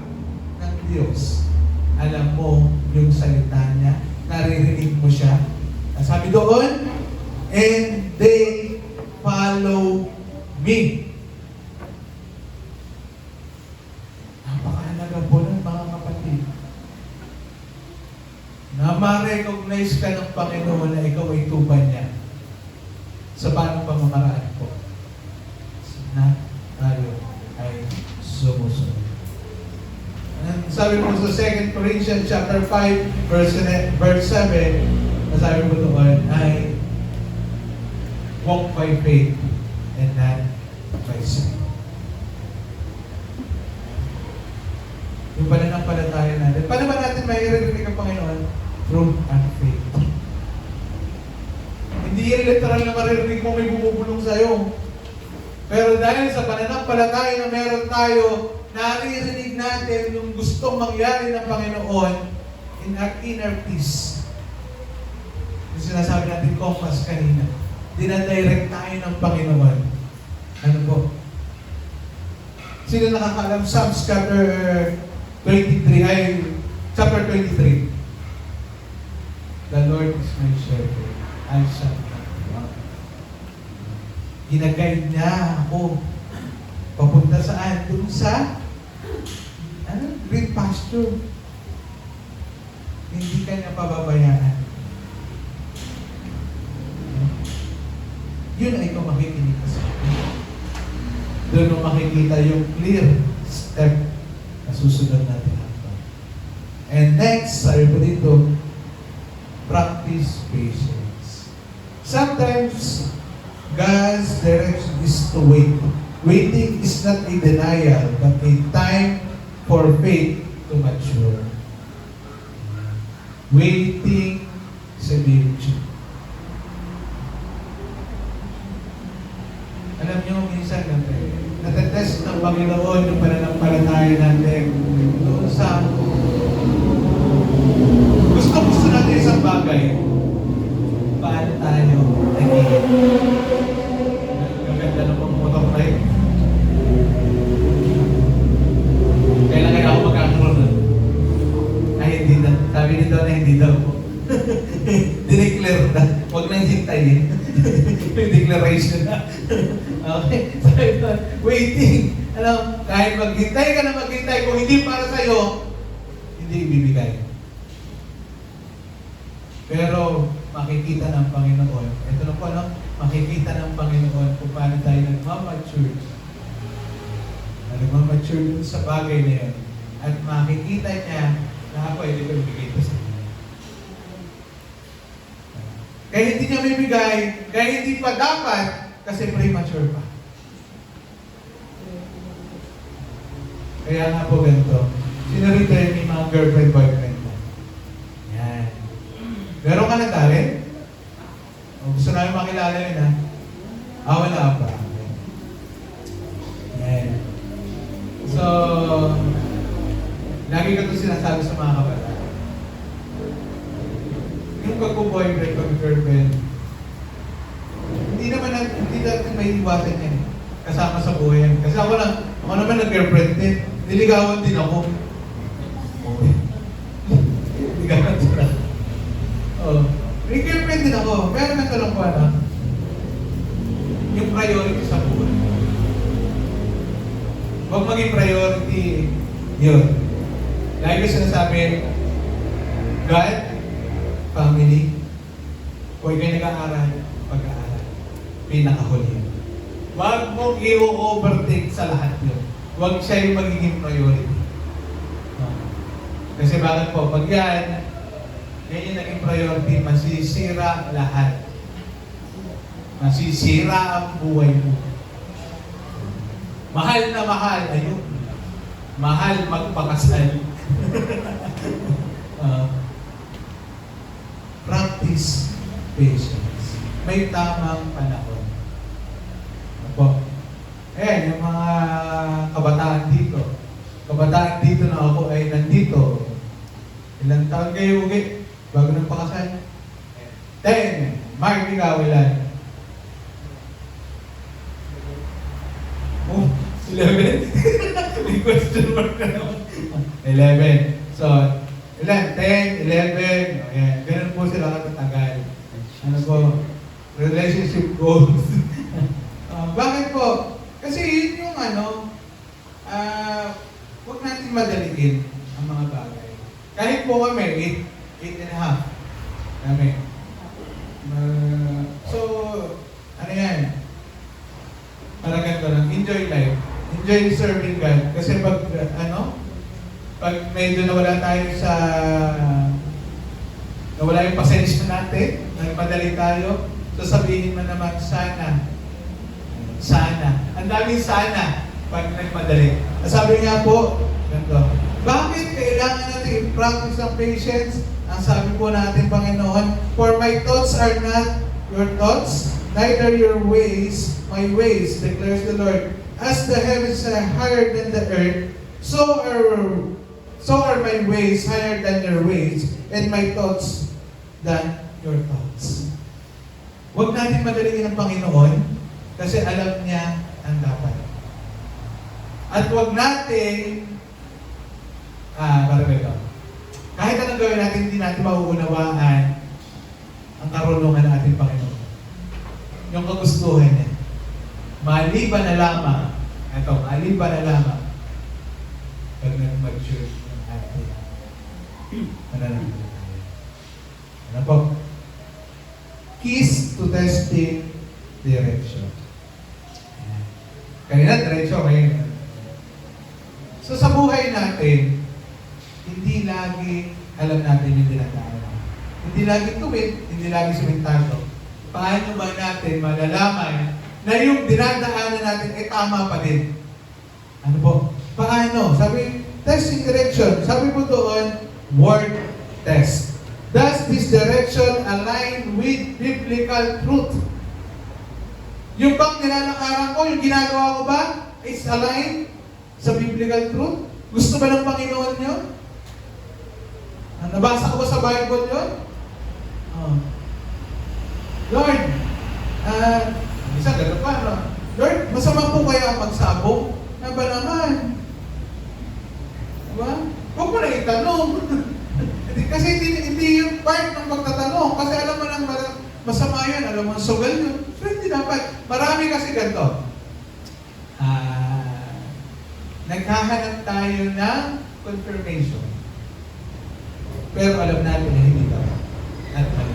ng Diyos, alam mo yung salita niya, naririnig mo siya. Sabi doon, and they follow me. Napakahalaga po nun, mga kapatid. Na ma-recognize ka ng Panginoon na ikaw ay tupa niya. Sa paano pamamaraan po? Na tayo ay sumusunod. Sabi mo sa 2 Corinthians chapter 5 verse 7, sabi mo doon ay walk by faith and not by sight. Yung pananampalataya natin. Paano ba natin mairirinig ang Panginoon? Through our faith. Hindi yan literal na maririnig mo may bumubulong sa'yo. Pero dahil sa pananampalataya na meron tayo, naririnig natin yung gustong mangyari ng Panginoon in our inner peace. Yung sinasabi natin compass kanina. Dinadirect tayo ng Panginoon. Ano po? Sino nakakalam? Psalms chapter 23. The Lord is my shepherd. I shall not want. Ginaguide niya ako. Papunta saan? Doon sa green pasture. Hindi ka niya pababayaan. Yun ay kung makikinig ka sa akin. Doon mo makikita yung clear step na susunod natin. And next, sabi po dito, practice patience. Sometimes, God's direction is to wait. Waiting is not a denial, but a time for faith to mature. Waiting is a virtue. Alam niyo, minsan natetest ng Panginoon yung pananampalataya natin doon sa gusto natin isang bagay. Paano tayo nagiging? Gaganda na pang motor tayo. Kailan ako magkakaroon nun? Ay, hindi na. Sabi nito na hindi daw. Dineclare na. Huwag nang hintayin. Yung declaration na. Okay? Sabi doon, waiting. Alam, kahit maghintay ka na maghintay, kung hindi para sa'yo, hindi ibibigay. Pero makikita ng Panginoon, ito na po, no? Makikita ng Panginoon kung paano tayo nagmamature. Nagmamature dun sa bagay na yun. At makikita niya lahat pwede ko ibigay ito sa inyo. Kaya hindi niya may bigay, kaya hindi pa dapat, kasi premature pa. Kaya nga po ganito, sino rito yung mga girlfriend, boyfriend mo? Yan. Meron ka na talent? O, gusto namin makilala yun, ha? Wala pa. Yan. So, lagi ko ito sinasabi sa mga kabataan. Yung pagpo-boyfriend, pag-girlfriend, hindi natin may iwasan yan. Kasama sa buhay yan. Kasi ako naman nag-girlfriend din. Niligawan din ako. Niligawan din ako. Oh. May girlfriend din ako. Pero nagtanong ko yung priority sa buhay. Huwag maging priority yun. Lagi ko sinasabi, God, family, kung ikaw'y nag-aaral, pag-aaral. Pinakahuli. Huwag mong i-overtake sa lahat yun. Huwag siya yung magiging priority. Kasi bakit po, pag yan yung naging priority, masisira lahat. Masisira ang buhay mo. Mahal na mahal, ayun. Mahal magpakasal. Practice patience. May tamang panahon. Opo. Yung mga kabataan dito. Kabataan dito na ako ay nandito. Ilang taon kayo uwi bago ng pakasal? 10. Mark, ikaw ilan? Oh, 11? May question mark ka naman. 11. So, ilan? 10, 11. Ayan. Ganun po sila katatagal. Ano po? Relationship goals. Bakit po? Kasi yun yung huwag natin madaliin ang mga bagay. Kahit po kami, 8.5. Kami. So, ano yan? Parang ganito lang. Enjoy life. Enjoy serving God. Kasi pag medyo nawala yung pasensya natin, nagmadali tayo, sasabihin mo naman, sana. Ang daming sana pag nagmadali. Sabi nga po, ganito, bakit kailangan natin i-practice ang patience? Ang sabi po natin, Panginoon, for my thoughts are not your thoughts, neither your ways, my ways, declares the Lord. As the heavens are higher than the earth, so are my ways higher than your ways, and my thoughts than your thoughts. Huwag natin madaliin ang Panginoon, kasi alam niya ang dapat. At huwag natin, parang ito, kahit anong gawin natin, hindi natin mauunawaan ang karunungan ng ating Panginoon. Yung kagustuhan niya. Maliban na lamang, pag nag-mature ng ating pananampalataya. Ano po? Keys to testing direction. Kanina, direction ngayon. So sa buhay natin, hindi lagi alam natin yung dinadaanan. Hindi lagi tuwid, hindi lagi simentado. Paano ba natin malalaman na yung dinadaanan natin ay tama pa din? Ano po? Paano? Sabi, testing direction. Sabi po doon, word test. Does this direction align with biblical truth? Yung bang nilalakaran ko, yung ginagawa ko ba, is aligned sa biblical truth? Gusto ba ng Panginoon yun? Nabasa ko ba sa Bible yun? Lord, isa gano'n pa, no? Lord, masama po kaya ang magsabong? Na ba naman? Diba? Huwag mo na itanong. Kasi hindi yung part ng pagtatanong. Kasi alam mo nang masama yun, alam mo, sugal yun. So hindi dapat. Marami kasi ganito. Naghahanap tayo ng confirmation. Pero alam natin na hindi dapat. At mali.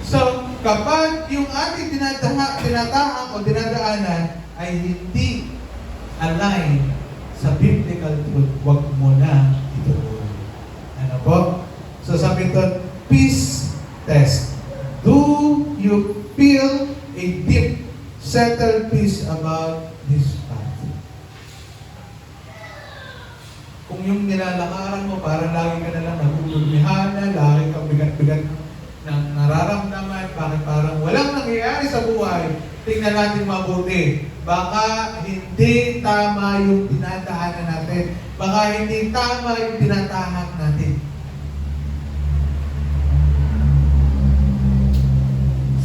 So, kapag yung ating tinatahan o dinadaanan ay hindi align sa biblical truth, huwag mo na ituloy. po? So sabi doon, peace test. Do you feel a deep, settled peace about this path? Kung yung nilalakaran mo, parang lagi ka na lang nagugulmihana, lagi kang bigat-bigat ng nararamdaman, bakit parang walang nangyayari sa buhay, tingnan natin mabuti. Baka hindi tama yung dinadaanan natin. Baka hindi tama yung tinatahak natin.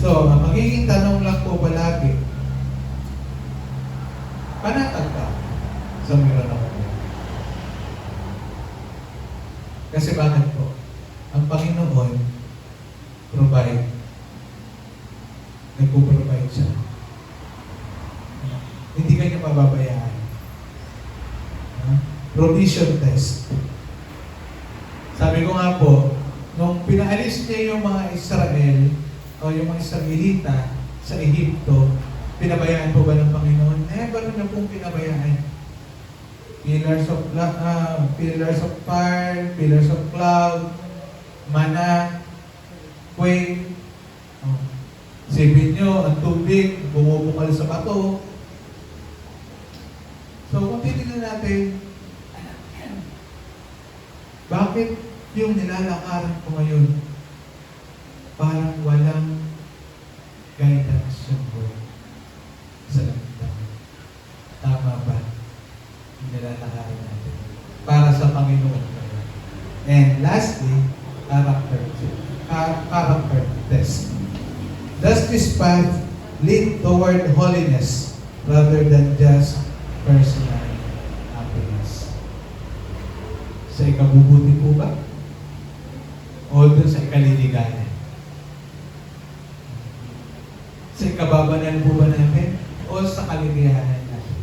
So, ang magiging tanong lang po palagi, panatag ka sa meron ako. Kasi bakit po? Ang Panginoon provide. Nagpo-provide siya. Hindi ka niya pababayaan. Provision test. Sabi ko nga po, nung pinaalis niya yung mga Israel, o yung mga Israelita sa Ehipto, pinabayaan po ba ng Panginoon? Never na pong pinabayaan. Pillars of fire, pillars of cloud, mana, quake, sipin nyo, ang tubig, bumubukal sa bato. So, kung titignan natin, bakit yung nilalakaran ko ngayon, parang walang guidance yung buhay sa langit. Tama ba? Yung nilalakaran natin para sa Panginoon. And lastly, character test. Does this path lead toward holiness rather than just personal happiness? Sa ikabubuti po ba? O doon sa ikaliligayan? Sa ikababanal po ba natin? O sa kaligayahan natin?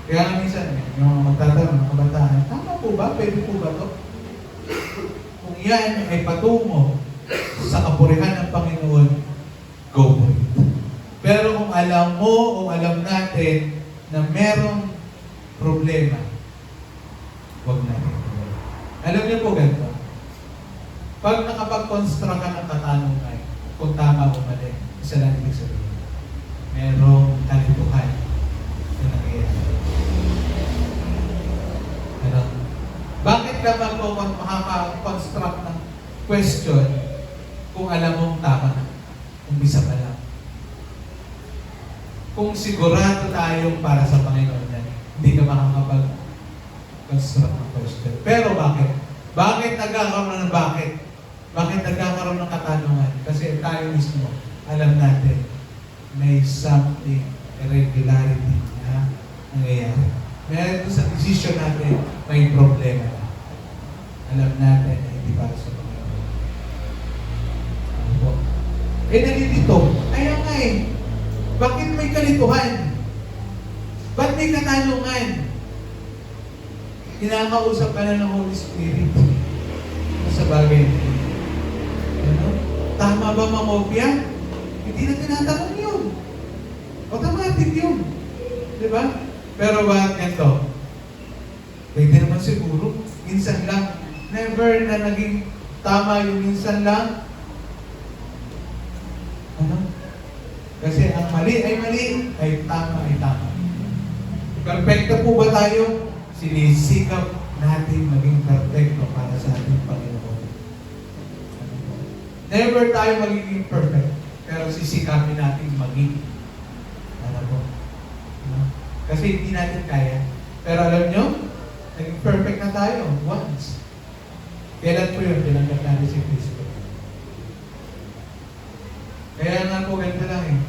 Kaya nga minsan, yung magtatanong ng kabataan, tama po ba? Pwede po ba ito? Kung yan ay patungo sa kapurihan ng Panginoon, go for it. Pero kung alam mo o alam natin na merong problema, huwag natin. Alam niyo po ganito, pag nakapag-construct ka ng katanungan, kung tama o mali, isa lang ibig sabihin, merong kalituhan na nangyayari. Ano? Bakit ka makaka-construct ng question kung alam mong tama na? Umpisa pa lang. Kung sigurado tayong para sa Panginoon yan, hindi ka makakapag-construct ng question. Pero bakit? Bakit nagkakaroon ng bakit? Bakit nagkakaroon ng katanungan? Kasi tayo mismo, alam natin, may something, irregularity na nangyayari. Meron sa decision natin, may problema na. Alam natin na hindi para sa Panginoon. Ano po? Nalilito. Kaya nga bakit may kalituhan? Ba't may katanungan? Kinakausap ka na ng Holy Spirit sa bagay na ito. Ano? Tama ba mamopya? Hindi na tinatanong yun. Automatic yun. Di ba? Pero bakit ganito? Pwede naman siguro. Minsan lang. Never na naging tama yung minsan lang. Ano? Kasi ang mali, ay tama. Perfecto po ba tayo? Sinisikap natin maging perfecto para sa ating Panginoon. Never tayo magiging perfect, pero sisikapin natin maging. Ano po? Kasi hindi natin kaya. Pero alam nyo, naging perfect na tayo once. Kailan po yun? Tinanggap natin si Kristo. Kaya nga po ganito lang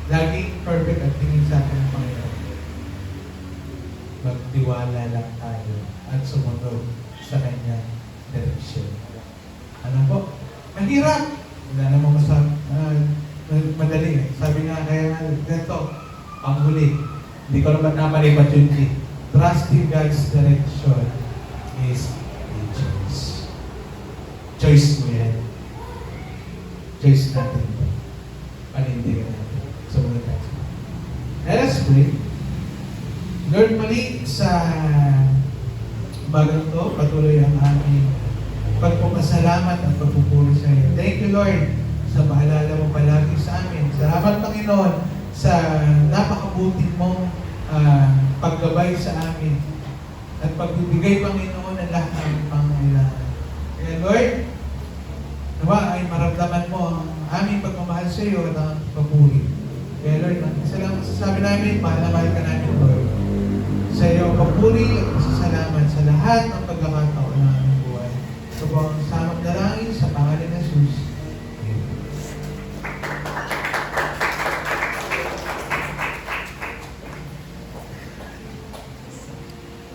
laging perfect at tingin sa atin ng Panginoon. Magtiwala lang tayo at sumunod sa kanyang direksyon. Ano po? Mahirap! Wala namang madali. Sabi nga kaya ganito, panghuli. Hindi ko naman napalipat yun. Trusting God's direction is a choice. Choice mo yan. Choice natin. Panindigan natin. Sumunod natin. Let us pray. Lord, mali sa umagang to, patuloy ang aming pagpapasalamat at pagpupuri sa iyo. Thank you, Lord, sa paalala mo palagi sa amin. Salamat, Panginoon, sa napakabuti mong paggabay sa amin at pagbibigay, Panginoon, ng lahat ng pangangailangan. Kaya, Lord, nawa ay maramdaman mo ang aming pagmamahal sa iyo at ang papuri. Kaya, Lord, isa lang masasabi namin, mahal na mahal ka namin, Lord. Sa iyo, papuri at pasasalamat sa lahat ng pagkakataon namin.